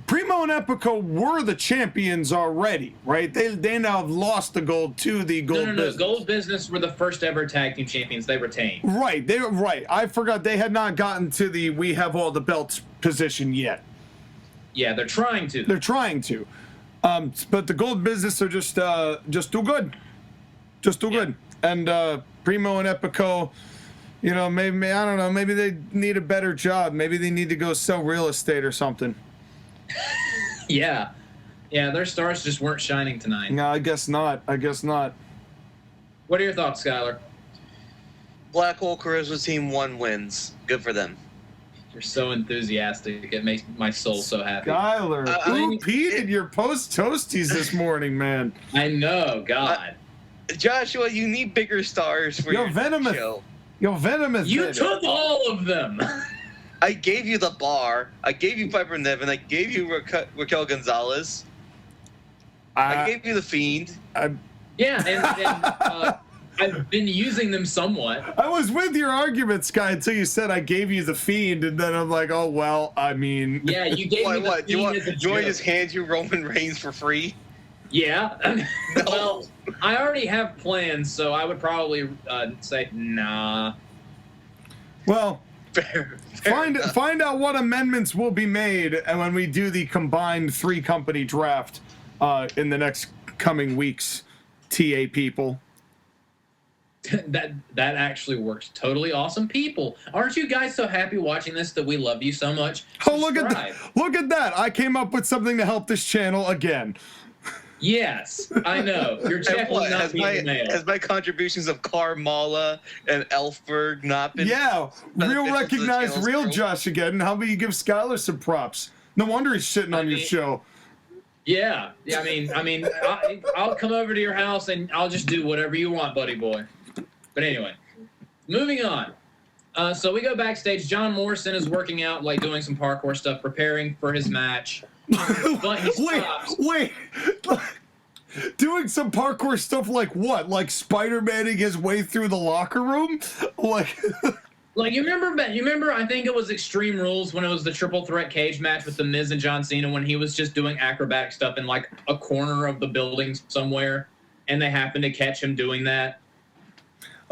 Primo and Epico were the champions already, right? They now have lost the gold to the Gold Business. Gold Business were the first ever tag team champions. They retained. Right, they were right. I forgot they had not gotten to the we have all the belts position yet. Yeah, they're trying to. They're trying to. But the Gold Business are just too good. Just too good. And Primo and Epico, maybe, I don't know, maybe they need a better job. Maybe they need to go sell real estate or something. Yeah, their stars just weren't shining tonight. No, I guess not. What are your thoughts, Skylar? Black Hole Charisma Team 1 wins. Good for them. You're so enthusiastic. It makes my soul so happy. Skylar, who peed your post toasties this morning, man? I know, God. Joshua, you need bigger stars for your Venomous. show. Venomous. You took all of them. I gave you the bar. I gave you Piper Niven. I gave you Raquel Gonzalez. I gave you the Fiend. Yeah, and I've been using them somewhat. I was with your argument, Sky, until you said I gave you the Fiend, and then I'm like, oh, well, I mean... Yeah, you gave me the What? Fiend as a You want joke. to just hand you Roman Reigns for free? Yeah. Well, I already have plans, so I would probably say nah. Well... Fair Find out what amendments will be made and when we do the combined 3-company draft in the next coming weeks, TA people. that actually works. Totally awesome people. Aren't you guys so happy watching this that we love you so much? Oh, look at Subscribe. that. Look at that. I came up with something to help this channel again. Yes, I know. You're And definitely what, not has being my, male. has my contributions of Carmella and Elfberg not been... Yeah, real beneficial to the recognized channel's real growth? Josh again. How about you give Skylar some props? No wonder he's shitting on your mean- show. Yeah. I mean, I'll come over to your house and I'll just do whatever you want, buddy boy. But anyway, moving on. So we go backstage. John Morrison is working out, like doing some parkour stuff, preparing for his match. But he stops. Wait. Doing some parkour stuff like what? Like Spider-Manning his way through the locker room? Like... Like you remember? I think it was Extreme Rules when it was the triple threat cage match with the Miz and John Cena when he was just doing acrobatic stuff in like a corner of the building somewhere, and they happened to catch him doing that.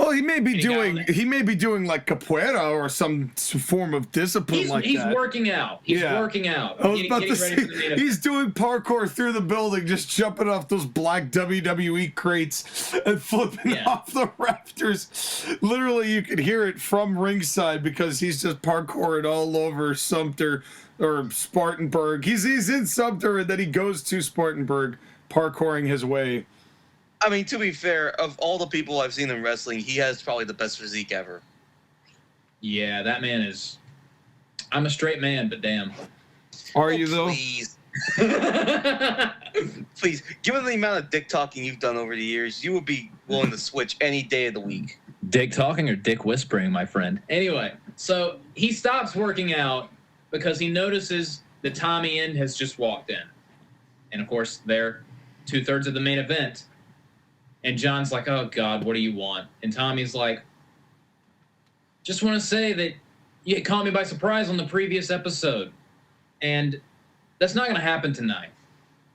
Oh, he may be He got doing like capoeira or some form of discipline He's that. working out. He's Yeah. working out. I was Getting about to ready say, for the main event. he's doing parkour through the building, just jumping off those black WWE crates and flipping Yeah. off the rafters. Literally, you could hear it from ringside because he's just parkouring all over Sumter or Spartanburg. He's in Sumter and then he goes to Spartanburg, parkouring his way. I mean, to be fair, of all the people I've seen in wrestling, he has probably the best physique ever. Yeah, that man is. I'm a straight man, but damn. Are you though? Please. Please, given the amount of dick talking you've done over the years, you would be willing to switch any day of the week. Dick talking or dick whispering, my friend. Anyway, so he stops working out because he notices that Tommy End has just walked in. And of course, they're 2/3 of the main event. And John's like, oh, God, what do you want? And Tommy's like, just want to say that you caught me by surprise on the previous episode. And that's not going to happen tonight.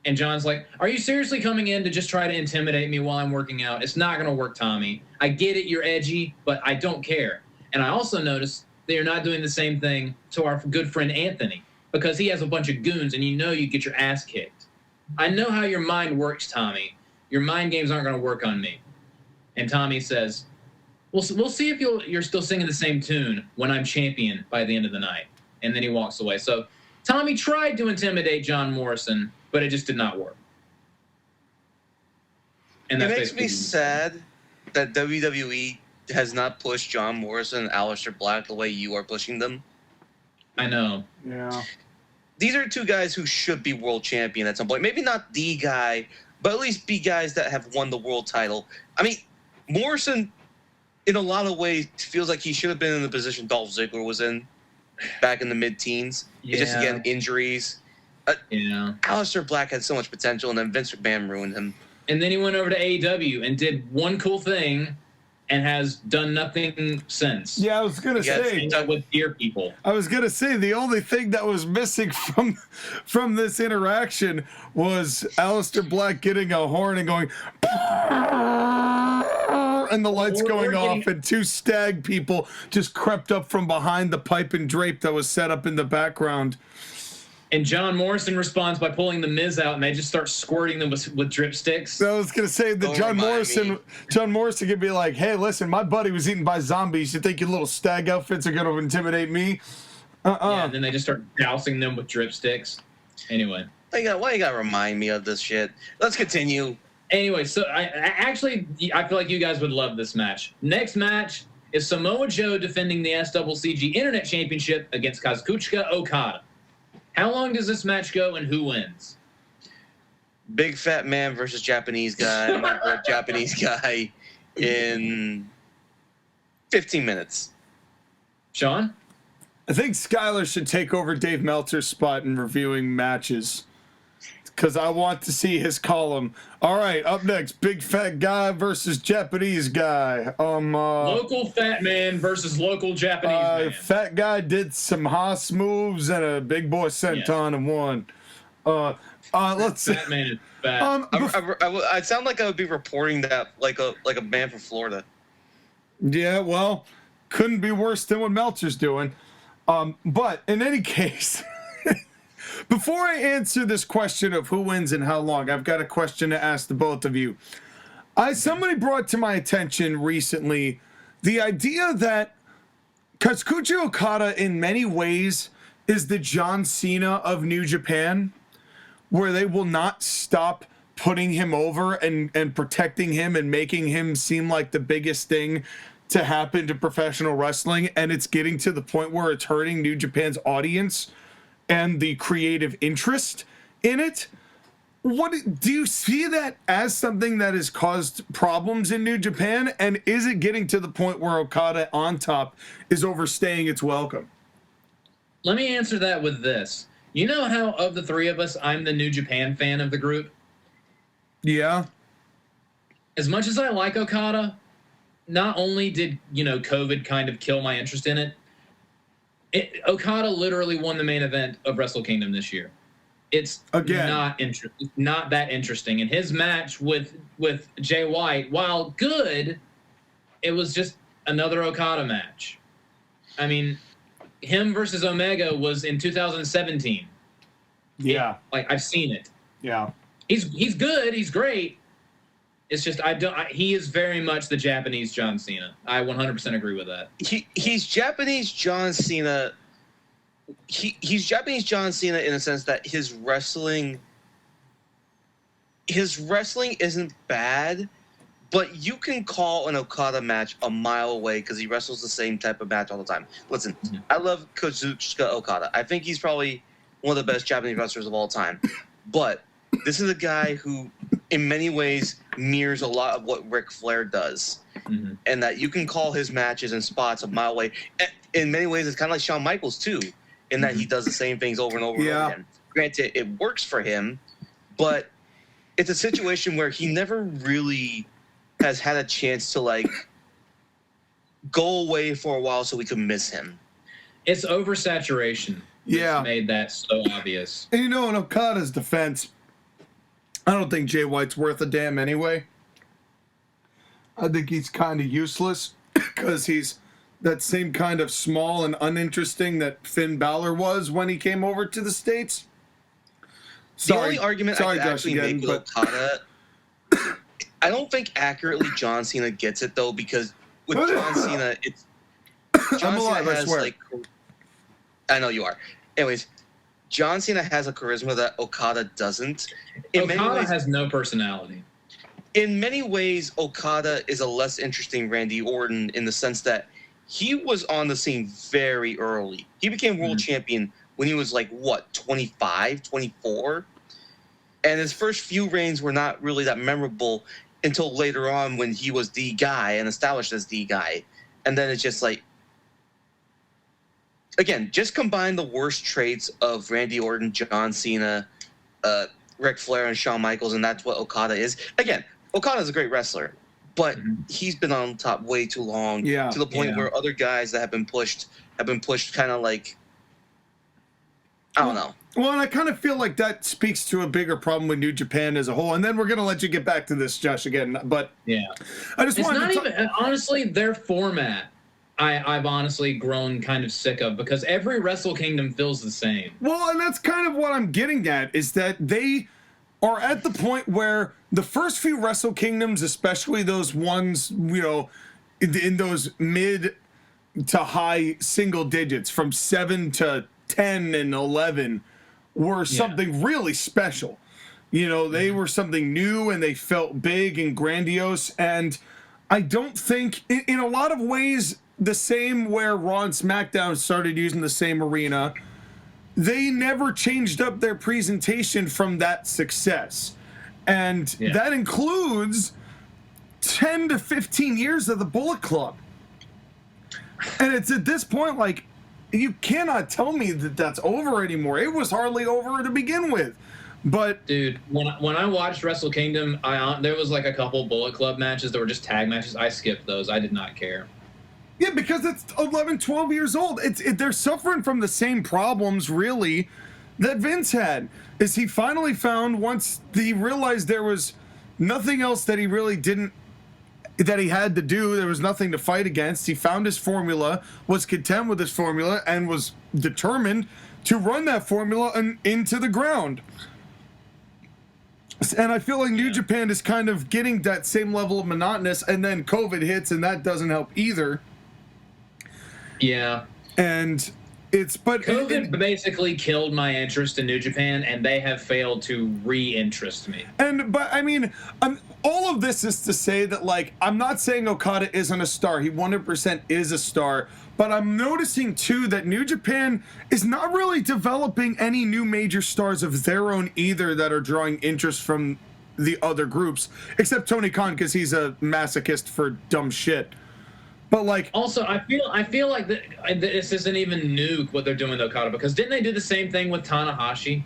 And John's like, are you seriously coming in to just try to intimidate me while I'm working out? It's not going to work, Tommy. I get it, you're edgy, but I don't care. And I also noticed that you're not doing the same thing to our good friend Anthony because he has a bunch of goons and you know you get your ass kicked. I know how your mind works, Tommy. Your mind games aren't going to work on me. And Tommy says, we'll see if you're still singing the same tune when I'm champion by the end of the night. And then he walks away. So Tommy tried to intimidate John Morrison, but it just did not work. And It that's makes me basically- sad that WWE has not pushed John Morrison and Aleister Black the way you are pushing them. I know. Yeah. These are two guys who should be world champion at some point. Maybe not the guy, but at least be guys that have won the world title. I mean, Morrison, in a lot of ways, feels like he should have been in the position Dolph Ziggler was in back in the mid-teens. It's just, again, injuries. Yeah. Aleister Black had so much potential, and then Vince McMahon ruined him. And then he went over to AEW and did one cool thing and has done nothing since. Yeah, I was gonna Yeah, say. Hanged out with dear people. I was gonna say the only thing that was missing from this interaction was Aleister Black getting a horn and going, and the lights Or going getting- off, and 2 stag people just crept up from behind the pipe and drape that was set up in the background. And John Morrison responds by pulling the Miz out, and they just start squirting them with dripsticks. So I was gonna say that Don't John remind Morrison could be like, "Hey, listen, my buddy was eaten by zombies. You think your little stag outfits are gonna intimidate me?" Yeah, and then they just start dousing them with dripsticks. Anyway. Why you gotta remind me of this shit? Let's continue. Anyway, so I feel like you guys would love this match. Next match is Samoa Joe defending the SCCG Internet Championship against Kazuchika Okada. How long does this match go and who wins? Big fat man versus Japanese guy, Japanese guy in 15 minutes. Sean? I think Skylar should take over Dave Meltzer's spot in reviewing matches. because I want to see his column. All right, up next, big fat guy versus Japanese guy. Local fat man versus local Japanese man. Fat guy did some Haas moves and a big boy senton and won. Let's see. Fat man is fat. I sound like I would be reporting that like a man from Florida. Yeah, well, couldn't be worse than what Meltzer's doing. But in any case, before I answer this question of who wins and how long, I've got a question to ask the both of you. Somebody brought to my attention recently the idea that Kazuchika Okada in many ways is the John Cena of New Japan, where they will not stop putting him over and protecting him and making him seem like the biggest thing to happen to professional wrestling, and it's getting to the point where it's hurting New Japan's audience and the creative interest in it. What do you see that as something that has caused problems in New Japan, and is it getting to the point where Okada on top is overstaying its welcome? Let me answer that with this. You know how of the three of us, I'm the New Japan fan of the group? Yeah. As much as I like Okada, not only did, COVID kind of kill my interest in it, Okada literally won the main event of Wrestle Kingdom this year. It's not that interesting. And his match with Jay White, while good, it was just another Okada match. I mean, him versus Omega was in 2017. Yeah. I've seen it. Yeah. He's good. He's great. It's just he is very much the Japanese John Cena. I 100% agree with that. He's Japanese John Cena. He's Japanese John Cena in the sense that his wrestling isn't bad, but you can call an Okada match a mile away because he wrestles the same type of match all the time. Listen, I love Kazuchika Okada. I think he's probably one of the best Japanese wrestlers of all time. But this is a guy who, in many ways, mirrors a lot of what Ric Flair does. Mm-hmm. And that you can call his matches and spots a mile away. In many ways, it's kind of like Shawn Michaels, too, in that he does the same things over and over and over again. Granted, it works for him, but it's a situation where he never really has had a chance to, go away for a while so we can miss him. It's oversaturation. Yeah. It's made that so obvious. And in Okada's defense, I don't think Jay White's worth a damn anyway. I think he's kind of useless because he's that same kind of small and uninteresting that Finn Balor was when he came over to the States. The only argument I could actually make with Okada, I don't think accurately John Cena gets it, though, because with John Cena, John Cena has, I know you are. Anyways, John Cena has a charisma that Okada doesn't. Okada has no personality. In many ways, Okada is a less interesting Randy Orton in the sense that he was on the scene very early. He became world champion when he was 25, 24? And his first few reigns were not really that memorable until later on when he was the guy and established as the guy. And then it's just again, just combine the worst traits of Randy Orton, John Cena, Ric Flair, and Shawn Michaels, and that's what Okada is. Again, Okada's a great wrestler, but he's been on top way too long to the point where other guys that have been pushed kind of I don't know. Well, and I kind of feel like that speaks to a bigger problem with New Japan as a whole. And then we're going to let you get back to this, Josh, again. But I just wanted to even honestly, their format, I've honestly grown kind of sick of because every Wrestle Kingdom feels the same. Well, and that's kind of what I'm getting at, is that they are at the point where the first few Wrestle Kingdoms, especially those ones, in those mid to high single digits from 7 to 10 and 11 were something really special. They were something new and they felt big and grandiose. And I don't think, in a lot of ways, the same where Raw and SmackDown started using the same arena, they never changed up their presentation from that success. And that includes 10 to 15 years of the Bullet Club. And it's at this point, you cannot tell me that that's over anymore. It was hardly over to begin with. But dude, when I watched Wrestle Kingdom, there was like a couple Bullet Club matches that were just tag matches. I skipped those. I did not care. yeah, because it's 11, 12 years old. They're suffering from the same problems, really, that Vince had. Is he finally found, once he realized there was nothing else that he really that he had to do, there was nothing to fight against, he found his formula, was content with his formula, and was determined to run that formula into the ground. And I feel like New Japan is kind of getting that same level of monotonous, and then COVID hits, and that doesn't help either. Yeah. And COVID basically killed my interest in New Japan, and they have failed to re-interest me. But I mean, all of this is to say that, like, I'm not saying Okada isn't a star. He 100% is a star. But I'm noticing, too, that New Japan is not really developing any new major stars of their own either that are drawing interest from the other groups, except Tony Khan, because he's a masochist for dumb shit. But, like, also, I feel like this isn't even new what they're doing with Okada, because didn't they do the same thing with Tanahashi?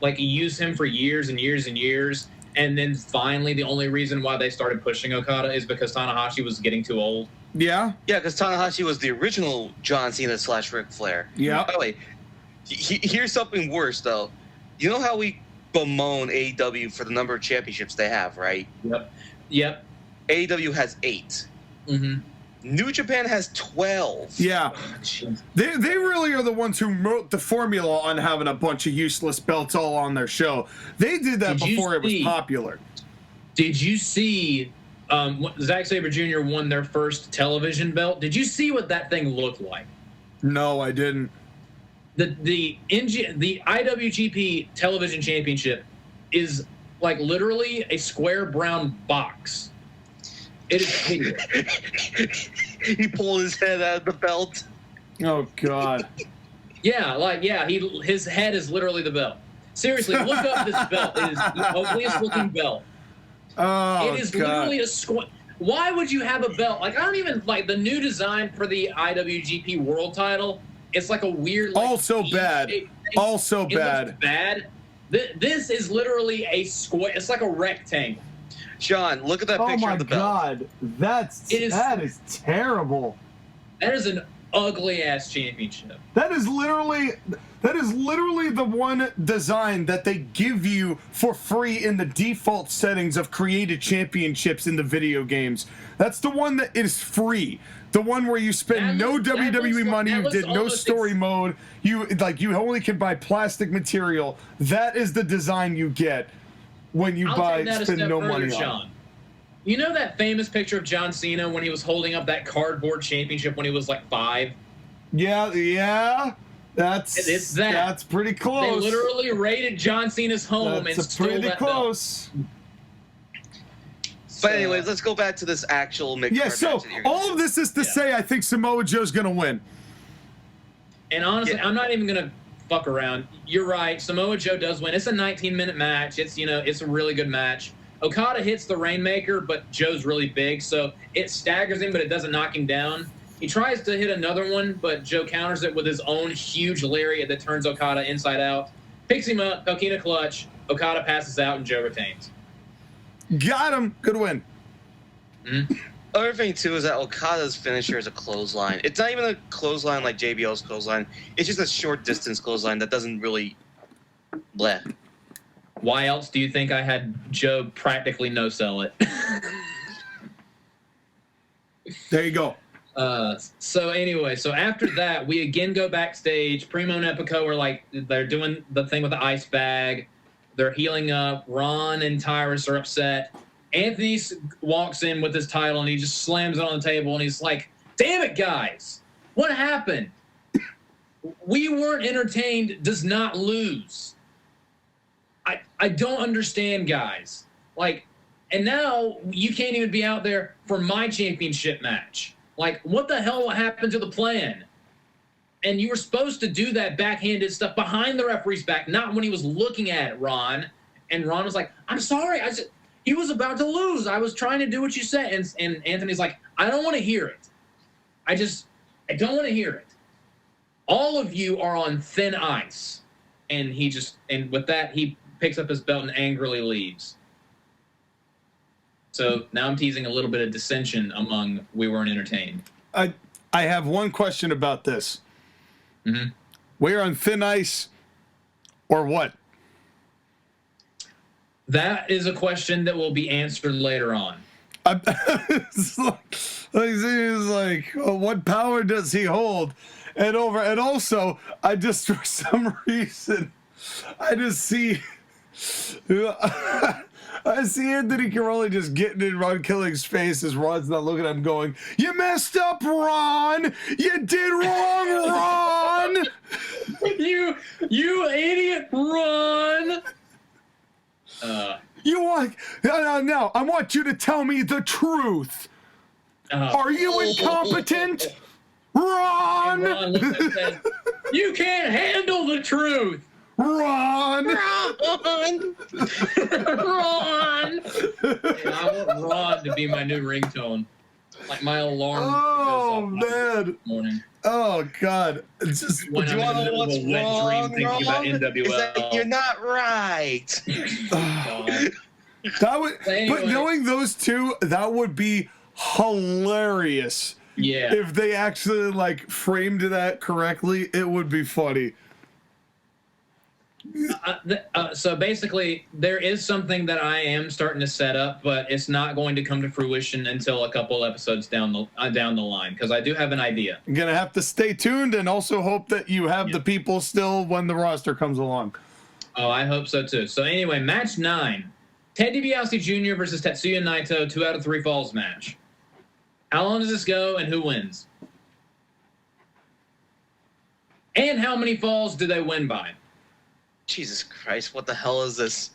Like, use him for years and years and years, and then finally the only reason why they started pushing Okada is because Tanahashi was getting too old. Yeah? Yeah, because Tanahashi was the original John Cena / Ric Flair. Yeah. By the way, here's something worse, though. You know how we bemoan AEW for the number of championships they have, right? Yep. AEW has 8. Mm-hmm. New Japan has 12. Yeah. They really are the ones who wrote the formula on having a bunch of useless belts all on their show. They did that before it was popular. Did you see Zack Sabre Jr. won their first television belt? Did you see what that thing looked like? No, I didn't. The IWGP Television Championship is like literally a square brown box. It is hideous. He pulled his head out of the belt. Oh, God. His head is literally the belt. Seriously, look up this belt. It is the ugliest looking belt. Oh, it is God. literally a square. Why would you have a belt? Like, I don't even like the new design for the IWGP World Title. It's like a weird. Like, also bad. Also bad. Looks bad. This is literally a square. It's like a rectangle. Sean, look at that picture of the belt. Oh my God, that is terrible. That is an ugly ass championship. That is literally the one design that they give you for free in the default settings of created championships in the video games. That's the one that is free. The one where you spend no WWE money, you did no story mode, you only can buy plastic material. That is the design you get when you spend no money on it. You know that famous picture of John Cena when he was holding up that cardboard championship when he was like 5? Yeah. That's pretty close. They literally raided John Cena's home and stole that pretty close. But anyways, let's go back to this actual mid-card match. Yeah, so all of this is to say I think Samoa Joe's going to win. And honestly, I'm not even going to fuck around. You're right. Samoa Joe does win. It's a 19-minute match. It's a really good match. Okada hits the Rainmaker, but Joe's really big, so it staggers him, but it doesn't knock him down. He tries to hit another one, but Joe counters it with his own huge lariat that turns Okada inside out. Picks him up, Coquina clutch. Okada passes out, and Joe retains. Got him. Good win. Mm-hmm. Other thing, too, is that Okada's finisher is a clothesline. It's not even a clothesline like JBL's clothesline. It's just a short-distance clothesline that doesn't really... bleh. Why else do you think I had Joe practically no-sell it? There you go. So after that, we again go backstage. Primo and Epico are like, they're doing the thing with the ice bag. They're healing up. Ron and Tyrus are upset. Anthony walks in with his title, and he just slams it on the table, and he's like, damn it, guys. What happened? We weren't entertained does not lose. I don't understand, guys. Like, and now you can't even be out there for my championship match. Like, what the hell happened to the plan? And you were supposed to do that backhanded stuff behind the referee's back, not when he was looking at it, Ron. And Ron was like, I'm sorry. He was about to lose. I was trying to do what you said. And Anthony's like, I don't want to hear it. I don't want to hear it. All of you are on thin ice. And with that, he picks up his belt and angrily leaves. So now I'm teasing a little bit of dissension among We Weren't Entertained. I have one question about this. Mm-hmm. We're on thin ice or what? That is a question that will be answered later on. It's like, oh, what power does he hold? And also, I just, for some reason, I just see... I see Anthony Caroli just getting in Ron Killing's face as Ron's not looking at him going, "You messed up, Ron! You did wrong, Ron!" You idiot, Ron! You want... No, I want you to tell me the truth. Are you incompetent? Ron! Ron looked and said, "You can't handle the truth! Ron! Ron! Ron!" Yeah, I want Ron to be my new ringtone. Like my alarm. Oh, man. Morning. Oh, God. It's just... When I'm in the middle of a wet dream thinking about NWL. You're not right. That would, but knowing those two, that would be hilarious. Yeah. If they actually like framed that correctly, it would be funny. So basically, there is something that I am starting to set up, but it's not going to come to fruition until a couple episodes down the line, because I do have an idea. You're gonna have to stay tuned and also hope that you have the people still when the roster comes along. Oh, I hope so too. So anyway, match 9. Ted DiBiase Jr. versus Tetsuya Naito, 2 out of 3 falls match. How long does this go and who wins? And how many falls do they win by? Jesus Christ, what the hell is this?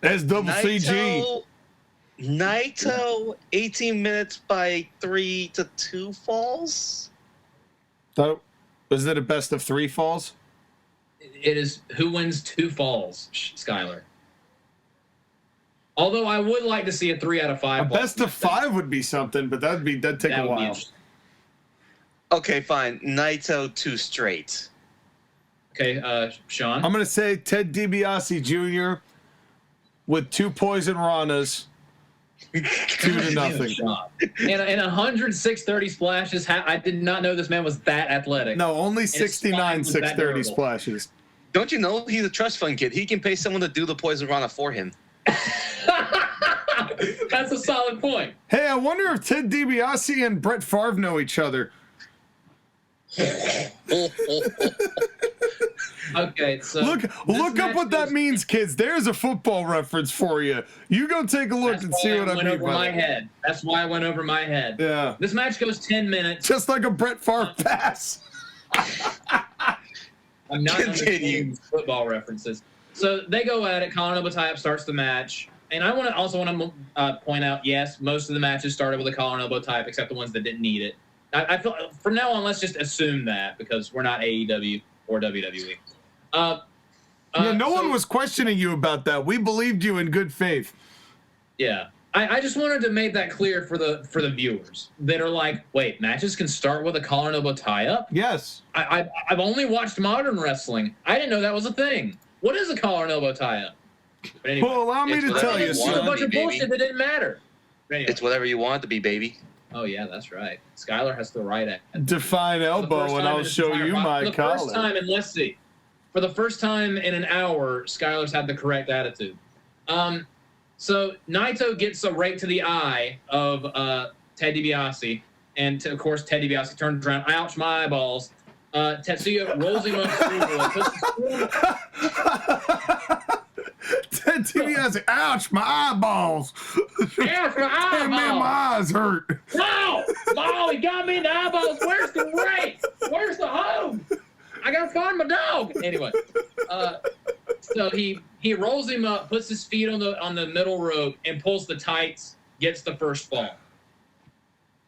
SCCG. Naito, 18 minutes by 3-2 falls? So, is it a best of 3 falls? It is who wins 2 falls, Skylar. Although I would like to see a 3 out of 5. A best of 5 would be something, but that'd take a while. Okay, fine. Naito 2 straight. Okay, Sean. I'm gonna say Ted DiBiase Jr. with 2 poison Ranas, 2-0. And 106 30 splashes. I did not know this man was that athletic. No, only 69 630 splashes. Don't you know he's a trust fund kid? He can pay someone to do the poison Rana for him. That's a solid point. Hey, I wonder if Ted DiBiase and Brett Favre know each other. Okay, so look up what that means, kids. There's a football reference for you. You go take a look and see what I mean by that. That's why I went over my head. Yeah. This match goes 10 minutes. Just like a Brett Favre pass. I'm not understanding football references. So they go at it. Colonial tie-up starts the match. And I want to point out, yes, most of the matches started with a collar and elbow tie-up, except the ones that didn't need it. I feel from now on, let's just assume that, because we're not AEW or WWE. No one was questioning you about that. We believed you in good faith. Yeah, I just wanted to make that clear for the viewers that are like, wait, matches can start with a collar and elbow tie-up? Yes. I've only watched modern wrestling. I didn't know that was a thing. What is a collar and elbow tie-up? Anyway, well, allow me to tell you, it's a bunch of bullshit that didn't matter. Anyway. It's whatever you want it to be, baby. Oh yeah, that's right. Skylar has the right at define elbow, and I'll show you my collar. For the first time, and let's see. For the first time in an hour, Skylar's had the correct attitude. So Naito gets a right to the eye of Ted DiBiase, and of course Ted DiBiase turns around. Ouch, my eyeballs. Tetsuya rolls him up. Ted DiBiase, ouch, my eyeballs. Ouch, my eyeballs. Hey, man, my eyes hurt. No, he got me in the eyeballs. Where's the rake? Where's the home? I gotta find my dog. Anyway, so he rolls him up, puts his feet on the middle rope, and pulls the tights. Gets the first fall.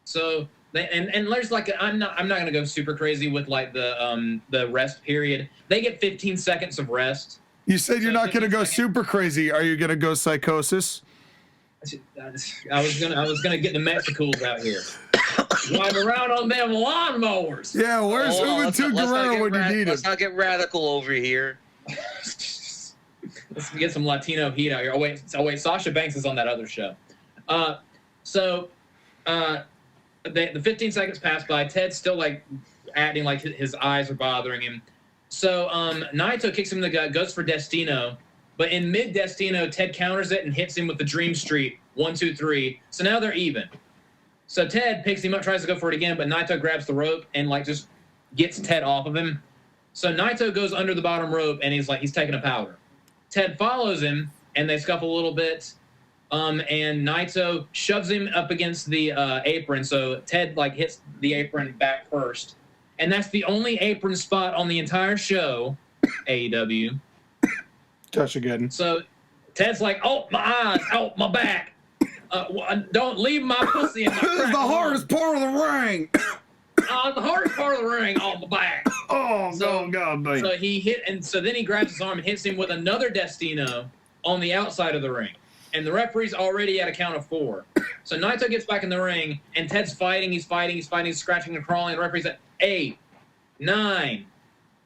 So and there's like I'm not gonna go super crazy with like the rest period. They get 15 seconds of rest. You said you're not gonna go super crazy. Are you gonna go psychosis? I was gonna get the Mexicools out here. Drive around on them lawnmowers. Yeah, where's Juventud Guerrero when you need him? Let's not get radical over here. Let's get some Latino heat out here. Oh wait, Sasha Banks is on that other show. The 15 seconds pass by. Ted's still like acting like his eyes are bothering him. So Naito kicks him in the gut, goes for Destino, but in mid Destino, Ted counters it and hits him with the Dream Street 1, 2, 3. So now they're even. So Ted picks him up, tries to go for it again, but Naito grabs the rope and like just gets Ted off of him. So Naito goes under the bottom rope and he's taking a powder. Ted follows him and they scuffle a little bit. And Naito shoves him up against the apron. So Ted like hits the apron back first. And that's the only apron spot on the entire show, AEW. JoshAgeddon. So Ted's like, oh, my eyes, oh, my back. Don't leave my pussy in my This is the hardest part of the ring. the hardest part of the ring, on my back. Oh, God, mate. So he hit, and so then he grabs his arm and hits him with another Destino on the outside of the ring. And the referee's already at a count of 4. So Naito gets back in the ring, and Ted's fighting, he's scratching and crawling. The referee's at 8, 9,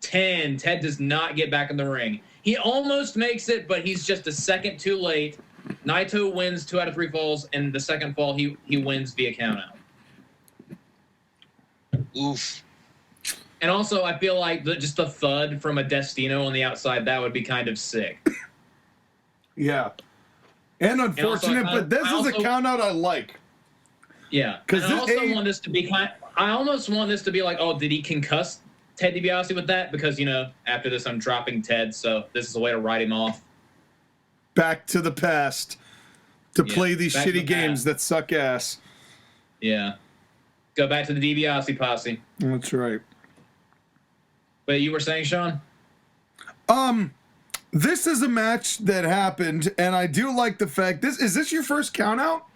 10. Ted does not get back in the ring. He almost makes it, but he's just a second too late. Naito wins 2 out of 3 falls, and the second fall he wins via countout. Oof. And also, I feel like just the thud from a Destino on the outside, that would be kind of sick. Yeah. And unfortunate, but this is a count out I like. Yeah. Because I also want this to be I almost want this to be like, oh, did he concuss Ted DiBiase with that? Because, after this, I'm dropping Ted, so this is a way to write him off. Back to the past to play these shitty games that suck ass. Yeah. Go back to the DiBiase posse. That's right. But you were saying, Sean? This is a match that happened, and I do like the fact is this your first count out?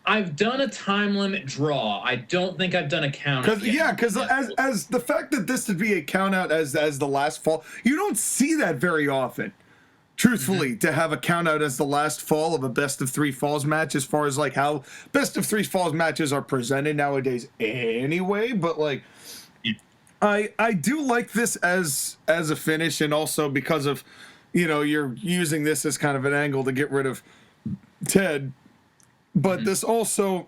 I've done a time limit draw. I don't think I've done a count out. Because as the fact that this would be a count out as the last fall, you don't see that very often. Truthfully, to have a count out as the last fall of a best of 3 falls match, as far as like how best of 3 falls matches are presented nowadays anyway, but like I do like this as a finish, and also because of you're using this as kind of an angle to get rid of Ted, but this also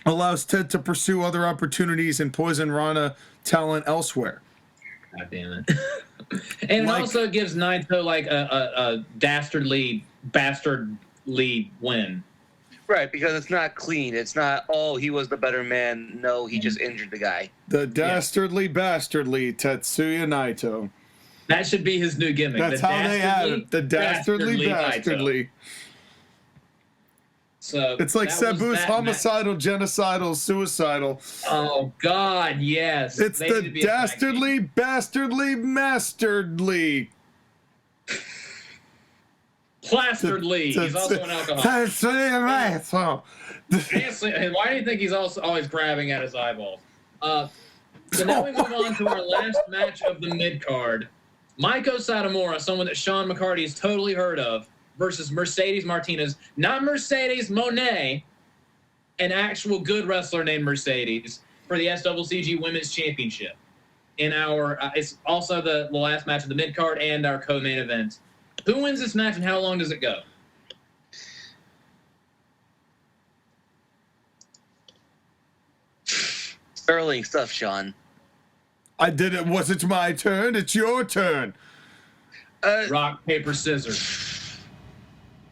allows Ted to pursue other opportunities and Poison Rana talent elsewhere. God damn it. And it also gives Naito like a bastardly win. Right, because it's not clean. It's not, oh, he was the better man. No, he just injured the guy. The bastardly Tetsuya Naito. That should be his new gimmick. That's how they have it. The dastardly. So it's like Sabu's homicidal, genocidal, suicidal. Oh, God, yes. It's the dastardly, masterly. Plastardly. He's also an alcoholic. Why do you think he's also always grabbing at his eyeballs? So now we move on to our last match of the mid-card. Maiko Satomura, someone that Sean McCarty has totally heard of, versus Mercedes Martinez. Not Mercedes Monet, an actual good wrestler named Mercedes, for the SCCG Women's Championship. In our, it's also the last match of the mid-card and our co-main event. Who wins this match and how long does it go? Sterling stuff, Sean. I did it. Was it my turn? It's your turn. Rock, paper, scissors.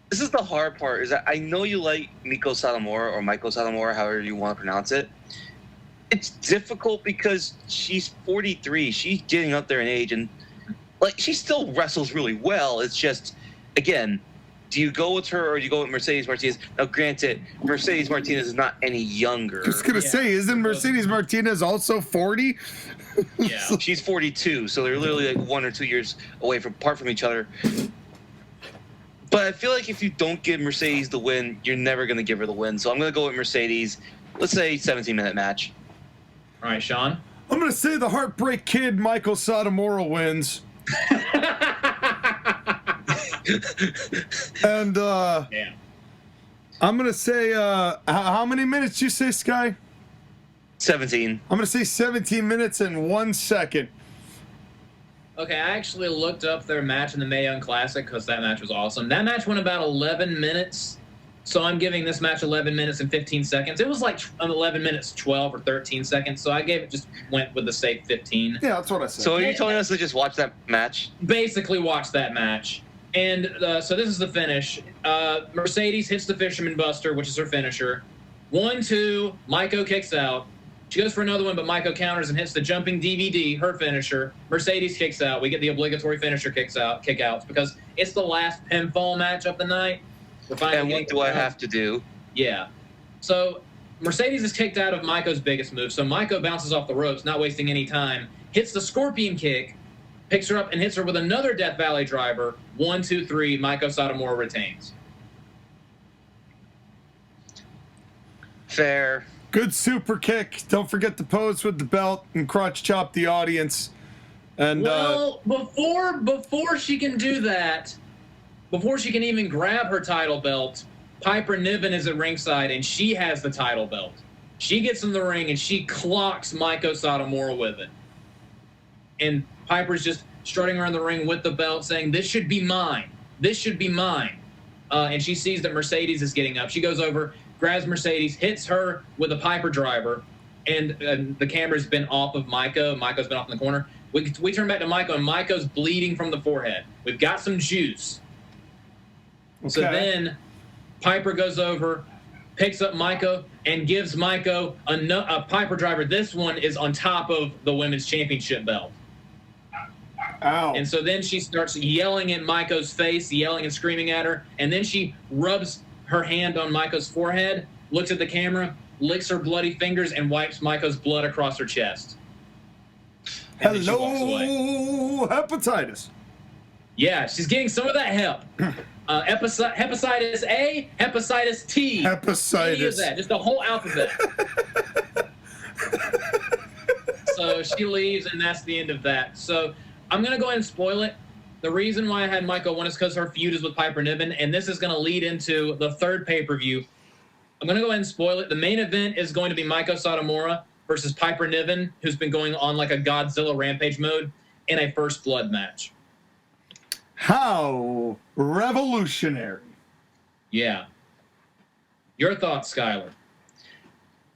This is the hard part, is that I know you like Miko Satomura, or Maiko Satomura, however you want to pronounce it. It's difficult because she's 43. She's getting up there in age, and she still wrestles really well. It's just, again, do you go with her or do you go with Mercedes Martinez? Now, granted, Mercedes Martinez is not any younger. I was going to say, isn't Mercedes Martinez also 40? Yeah. She's 42, so they're literally like 1 or 2 years apart from each other. But I feel like if you don't give Mercedes the win, you're never going to give her the win. So I'm going to go with Mercedes. Let's say 17-minute match. All right, Sean? I'm going to say the Heartbreak Kid, Maiko Satomura, wins. And Yeah. I'm going to say, how many minutes you say, Sky? 17. I'm going to say 17 minutes and 1 second. Okay, I actually looked up their match in the Mae Young Classic because that match was awesome. That match went about 11 minutes, so I'm giving this match 11 minutes and 15 seconds. It was like 11 minutes, 12 or 13 seconds, so I went with the safe 15. Yeah, that's what I said. So are you telling us to just watch that match? Basically watch that match. And so this is the finish. Mercedes hits the Fisherman Buster, which is her finisher. 1-2, Maiko kicks out. She goes for another one, but Maiko counters and hits the jumping DVD, her finisher. Mercedes kicks out. We get the obligatory finisher kickouts because it's the last pinfall match of the night. And what do I have to do? Yeah. So Mercedes is kicked out of Maiko's biggest move. So Maiko bounces off the ropes, not wasting any time, hits the scorpion kick, picks her up and hits her with another Death Valley driver. 1, 2, 3, Maiko Satomura retains. Fair. Good super kick. Don't forget to pose with the belt and crotch chop the audience. And well, before she can do that, before she can even grab her title belt, Piper Niven is at ringside and she has the title belt. She gets in the ring and she clocks Maiko Satomura with it. And Piper's just strutting around the ring with the belt saying, "This should be mine. This should be mine." And she sees that Mercedes is getting up. She goes over, grabs Mercedes, hits her with a Piper driver, and the camera's been off of Maiko. Maiko's been off in the corner. We turn back to Maiko, and Maiko's bleeding from the forehead. We've got some juice. okay. So then Piper goes over, picks up Maiko, and gives Maiko a Piper driver. This one is on top of the Women's Championship belt. Ow. And so then she starts yelling at Maiko's face, yelling and screaming at her, and then she rubs her hand on Maiko's forehead, looks at the camera, licks her bloody fingers, and wipes Maiko's blood across her chest. And then she walks away. Hello, hepatitis. Yeah, she's getting some of that hep. Hepatitis A, hepatitis T. Hepatitis. Any of that, just the whole alphabet. So she leaves, and that's the end of that. So I'm going to go ahead and spoil it. The reason why I had Maiko win is because her feud is with Piper Niven, and this is going to lead into the third pay-per-view. I'm going to go ahead and spoil it. The main event is going to be Maiko Satomura versus Piper Niven, who's been going on like a Godzilla Rampage mode, in a First Blood match. How revolutionary. Yeah. Your thoughts, Skylar?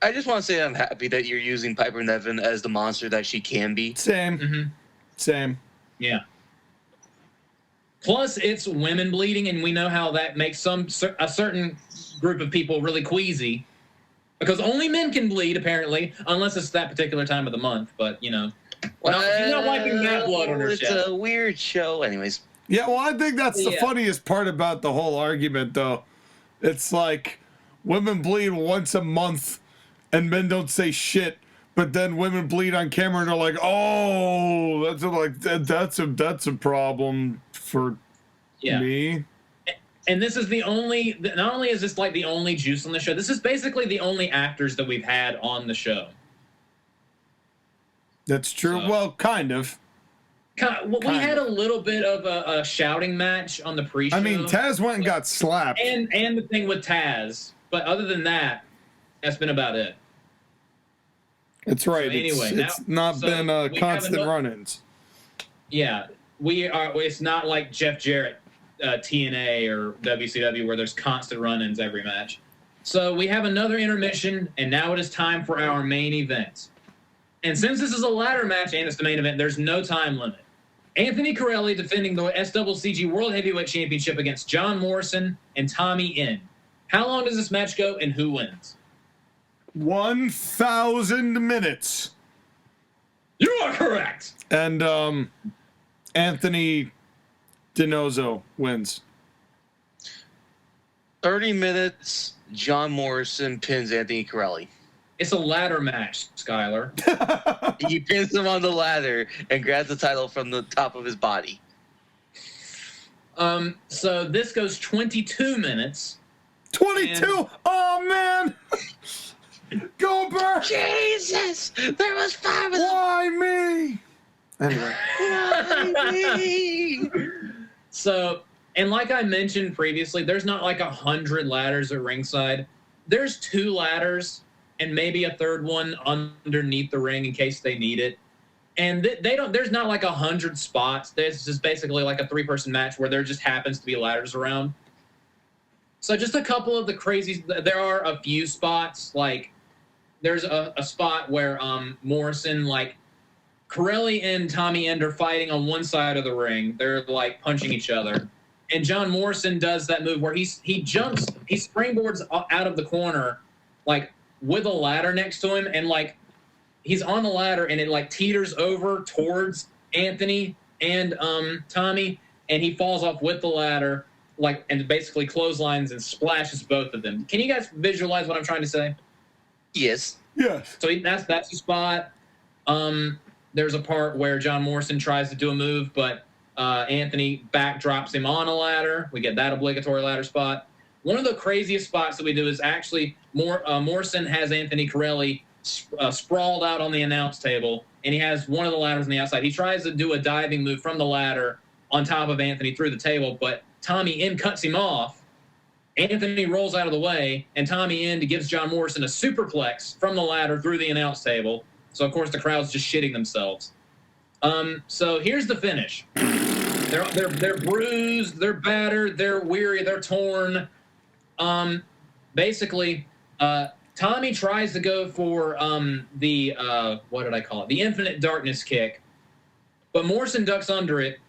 I just want to say I'm happy that you're using Piper Niven as the monster that she can be. Same. Mm-hmm. Same. Yeah. Plus, it's women bleeding, and we know how that makes a certain group of people really queasy. Because only men can bleed, apparently, unless it's that particular time of the month. But, you know, she's not wiping that blood on her chest. It's a weird show. Anyways. Yeah, well, I think that's the funniest part about the whole argument, though. It's like women bleed once a month, and men don't say shit. But then women bleed on camera, and they're like, "Oh, that's a problem for me." And this is the only. Not only is this like the only juice on the show, this is basically the only actors that we've had on the show. That's true. So, well, kind of. We had a little bit of a shouting match on the pre-show. I mean, Taz went and got slapped. And the thing with Taz, but other than that, that's been about it. It's right. So anyway, it's not been constant run-ins. Yeah, we are. It's not like Jeff Jarrett, TNA or WCW, where there's constant run-ins every match. So we have another intermission, and now it is time for our main event. And since this is a ladder match and it's the main event, there's no time limit. Anthony Corelli defending the SCCG World Heavyweight Championship against John Morrison and Tommy N. How long does this match go, and who wins? 1,000 minutes. You are correct. And Anthony DiNozzo wins. 30 minutes, John Morrison pins Anthony Corelli. It's a ladder match, Skylar. He pins him on the ladder and grabs the title from the top of his body. So this goes 22 minutes. 22? Oh, man! Goldberg! Jesus! There was 5 of them! Why me? Anyway. Why me? So, and like I mentioned previously, there's not like 100 ladders at ringside. There's 2 ladders and maybe a third one underneath the ring in case they need it. And they don't. There's not like 100 spots. There's just basically like a 3-person match where there just happens to be ladders around. So just a couple of the crazy. There are a few spots. Like there's a spot where Morrison, like Corelli and Tommy End are fighting on one side of the ring. They're like punching each other, and John Morrison does that move where he springboards out of the corner, like with a ladder next to him, and like. He's on the ladder, and it like teeters over towards Anthony and Tommy, and he falls off with the ladder, like, and basically clotheslines and splashes both of them. Can you guys visualize what I'm trying to say? Yes. Yes. So that's the spot. There's a part where John Morrison tries to do a move, but Anthony backdrops him on a ladder. We get that obligatory ladder spot. One of the craziest spots that we do is actually Morrison has Anthony Corelli sprawled out on the announce table, and he has one of the ladders on the outside. He tries to do a diving move from the ladder on top of Anthony through the table, but Tommy End cuts him off. Anthony rolls out of the way, and Tommy End gives John Morrison a superplex from the ladder through the announce table. So, of course, the crowd's just shitting themselves. So here's the finish. They're bruised, they're battered, they're weary, they're torn. Basically, Tommy tries to go for the what did I call it? The infinite darkness kick, but Morrison ducks under it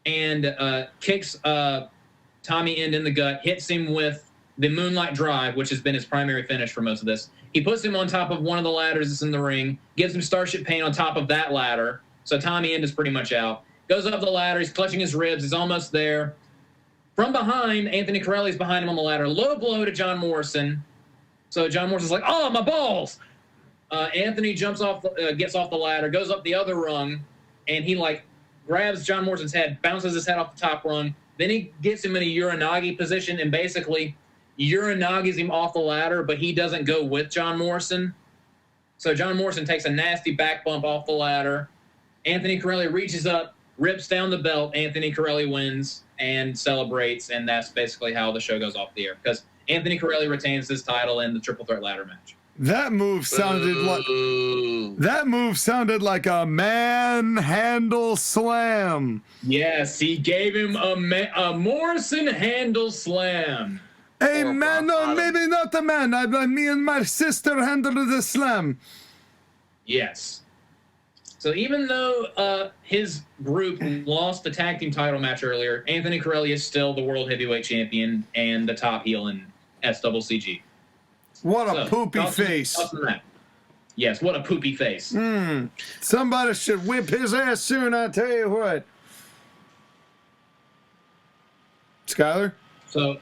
and kicks Tommy End in the gut, hits him with the Moonlight Drive, which has been his primary finish for most of this. He puts him on top of one of the ladders that's in the ring, gives him Starship Pain on top of that ladder, so Tommy End is pretty much out. Goes up the ladder, he's clutching his ribs, he's almost there. From behind, Anthony Corelli's behind him on the ladder. Low blow to John Morrison. So John Morrison's like, oh, my balls. Anthony gets off the ladder, goes up the other rung, and he like grabs John Morrison's head, bounces his head off the top rung. Then he gets him in a Uranagi position and basically Uranagis him off the ladder, but he doesn't go with John Morrison. So John Morrison takes a nasty back bump off the ladder. Anthony Corelli reaches up, rips down the belt. Anthony Corelli wins and celebrates, and that's basically how the show goes off the air, because Anthony Corelli retains his title in the triple threat ladder match. That move sounded like a manhandle slam. Yes, he gave him a Morrison handle slam. A man, no, maybe not a man. Me and my sister handled the slam. Yes. So even though his group lost the tag team title match earlier, Anthony Corelli is still the world heavyweight champion and the top heel in SCCG. What a poopy face. Yes, what a poopy face. Somebody should whip his ass soon, I tell you what. Skyler? So,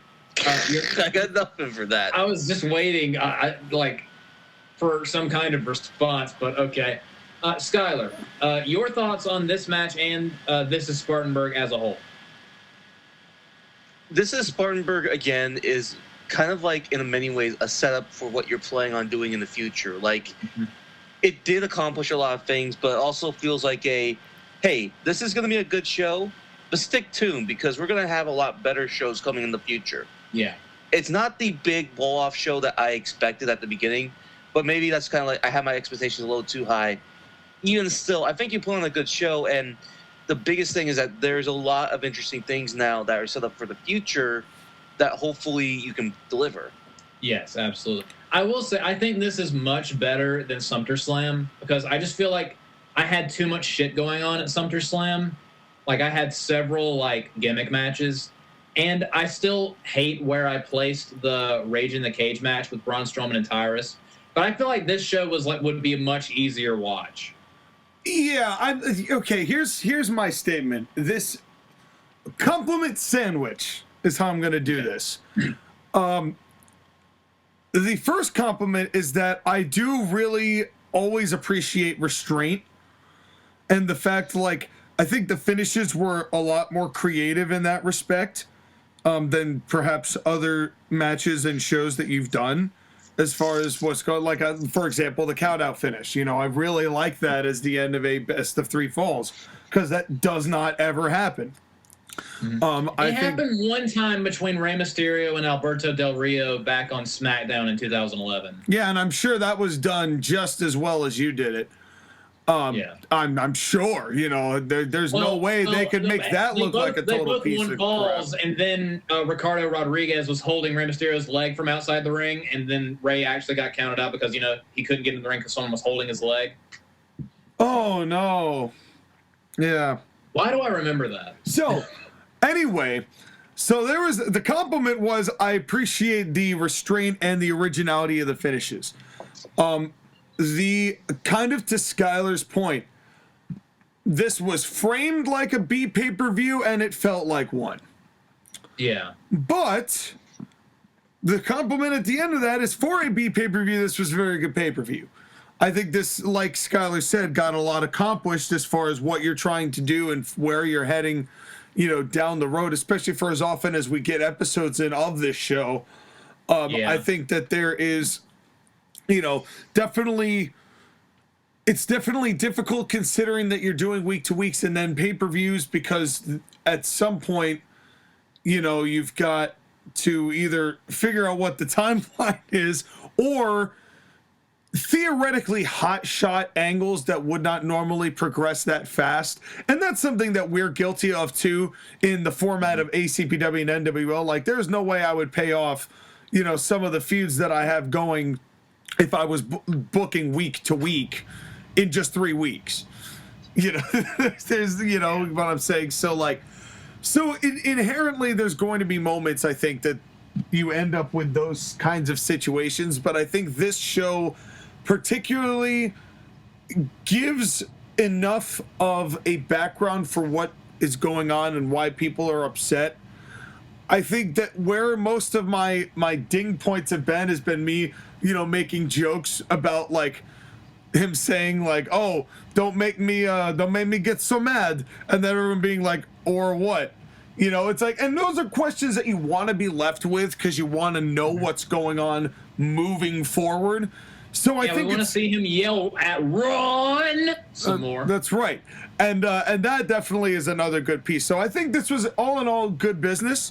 I got nothing for that. I was just waiting, for some kind of response, but okay. Skyler, your thoughts on this match and This Is Spartanburg as a whole? This Is Spartanburg, again, is kind of like, in many ways, a setup for what you're planning on doing in the future. Like, it did accomplish a lot of things, but it also feels like hey, this is going to be a good show, but stick tuned, because we're going to have a lot better shows coming in the future. Yeah. It's not the big blow-off show that I expected at the beginning, but maybe that's kind of like I have my expectations a little too high. Even still, I think you put on a good show, and the biggest thing is that there's a lot of interesting things now that are set up for the future that hopefully you can deliver. Yes, absolutely. I will say, I think this is much better than Sumter Slam, because I just feel like I had too much shit going on at Sumter Slam. Like, I had several, like, gimmick matches, and I still hate where I placed the Rage in the Cage match with Braun Strowman and Tyrus. But I feel like this show would be a much easier watch. Yeah, okay, here's my statement. This compliment sandwich is how I'm going to do this. The first compliment is that I do really always appreciate restraint, and the fact, like, I think the finishes were a lot more creative in that respect than perhaps other matches and shows that you've done. As far as what's going, like, for example, the count-out finish. You know, I really like that as the end of a best of three falls, because that does not ever happen. It happened one time between Rey Mysterio and Alberto Del Rio back on SmackDown in 2011. Yeah, and I'm sure that was done just as well as you did it. I'm sure, there's no way they could make that look like a total piece of balls, crap. and then Ricardo Rodriguez was holding Rey Mysterio's leg from outside the ring, and then Rey actually got counted out because he couldn't get in the ring because someone was holding his leg. Oh no! Yeah. Why do I remember that? So, anyway, the compliment was I appreciate the restraint and the originality of the finishes. The kind of to Skylar's point, this was framed like a B pay-per-view and it felt like one. Yeah. But the compliment at the end of that is for a B pay-per-view, this was a very good pay-per-view. I think this, like Skylar said, got a lot accomplished as far as what you're trying to do and where you're heading, down the road, especially for as often as we get episodes in of this show. I think that there is, definitely, it's definitely difficult considering that you're doing week to weeks and then pay-per-views, because at some point, you've got to either figure out what the timeline is or theoretically hot shot angles that would not normally progress that fast. And that's something that we're guilty of too in the format of ACPW and NWL. Like, there's no way I would pay off, some of the feuds that I have going if I was booking week to week in just 3 weeks. There's, what I'm saying. So inherently there's going to be moments, I think, that you end up with those kinds of situations. But I think this show particularly gives enough of a background for what is going on and why people are upset. I think that where most of my ding points have been has been me, making jokes about like him saying like, "Oh, don't make me get so mad," and then everyone being like, "Or what?" It's like, and those are questions that you want to be left with because you want to know what's going on moving forward. So I think we want to see him yell at Ron some more. That's right, and that definitely is another good piece. So I think this was all in all good business,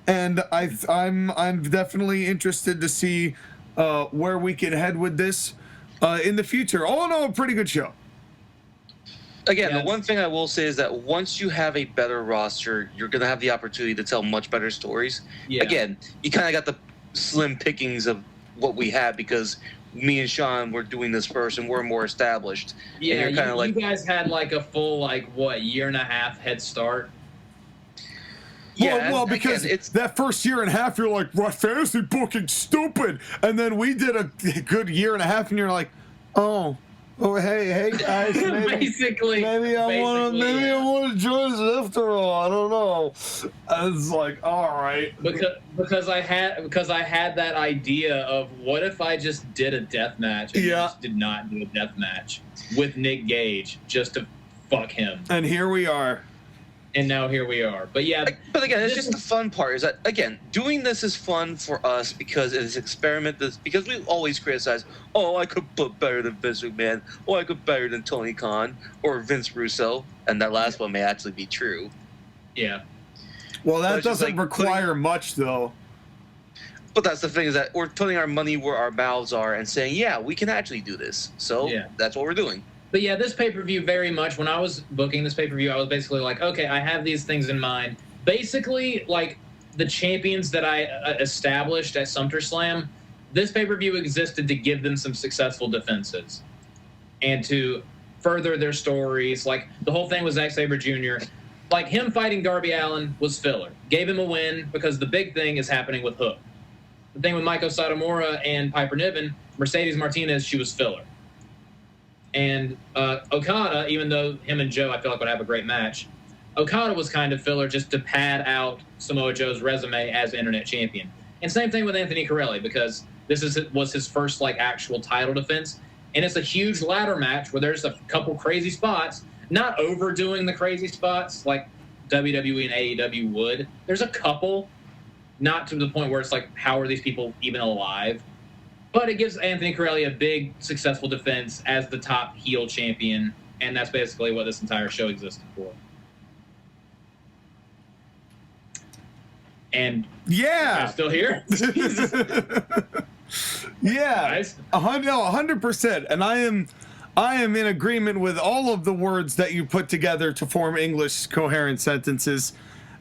and I'm definitely interested to see where we can head with this in the future. All in all, a pretty good show. Again, the one thing I will say is that once you have a better roster, you're going to have the opportunity to tell much better stories. Yeah. Again, you kind of got the slim pickings of what we had because me and Sean were doing this first and we're more established. Yeah, and you're you guys had like a full, year and a half head start. Yeah, well, because again, it's that first year and a half, you're like, what, fantasy booking, stupid. And then we did a good year and a half, and you're like, oh, hey guys, maybe I want to join us after all. I don't know. It's like, all right, because I had that idea of what if I just did a death match and just did not do a death match with Nick Gage just to fuck him. And here we are. And now here we are. But yeah. But again, it's just the fun part is that, again, doing this is fun for us because it is experiment. Because we always criticize, oh, I could book better than Vince McMahon. Oh, I could better than Tony Khan or Vince Russo. And that last one may actually be true. Yeah. Well, that doesn't require much, though. But that's the thing is that we're putting our money where our mouths are and saying, yeah, we can actually do this. So that's what we're doing. But yeah, this pay-per-view very much, when I was booking this pay-per-view, I was basically like, okay, I have these things in mind. Basically, like, the champions that I established at SummerSlam, this pay-per-view existed to give them some successful defenses and to further their stories. Like, the whole thing was Zack Sabre Jr. Like, him fighting Darby Allin was filler. Gave him a win because the big thing is happening with Hook. The thing with Meiko Satomura and Piper Niven, Mercedes Martinez, she was filler. And Okada, even though him and Joe, I feel like, would have a great match, Okada was kind of filler just to pad out Samoa Joe's resume as internet champion. And same thing with Anthony Corelli, because this was his first actual title defense. And it's a huge ladder match where there's a couple crazy spots, not overdoing the crazy spots like WWE and AEW would. There's a couple, not to the point where it's like, how are these people even alive? But it gives Anthony Corelli a big, successful defense as the top heel champion, and that's basically what this entire show existed for. And I'm still here. Yeah, 100%. And I am in agreement with all of the words that you put together to form English coherent sentences,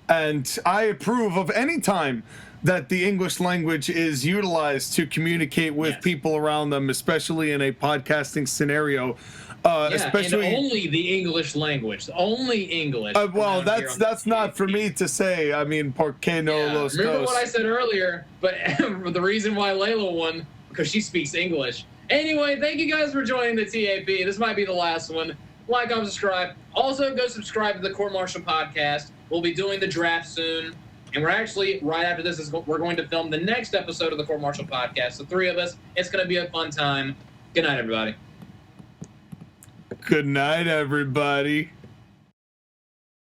and I approve of any time that the English language is utilized to communicate with people around them, especially in a podcasting scenario. Especially and only the English language, only English. Well, that's not for me to say. I mean, porque no los remember dos. what I said earlier, but the reason why Layla won, because she speaks English. Anyway, thank you guys for joining the TAP. This might be the last one. Like, comment, subscribe. Also, go subscribe to the Court-Martail podcast. We'll be doing the draft soon. And we're actually, right after this, we're going to film the next episode of the Court-Martail podcast. The three of us. It's going to be a fun time. Good night, everybody. Good night, everybody.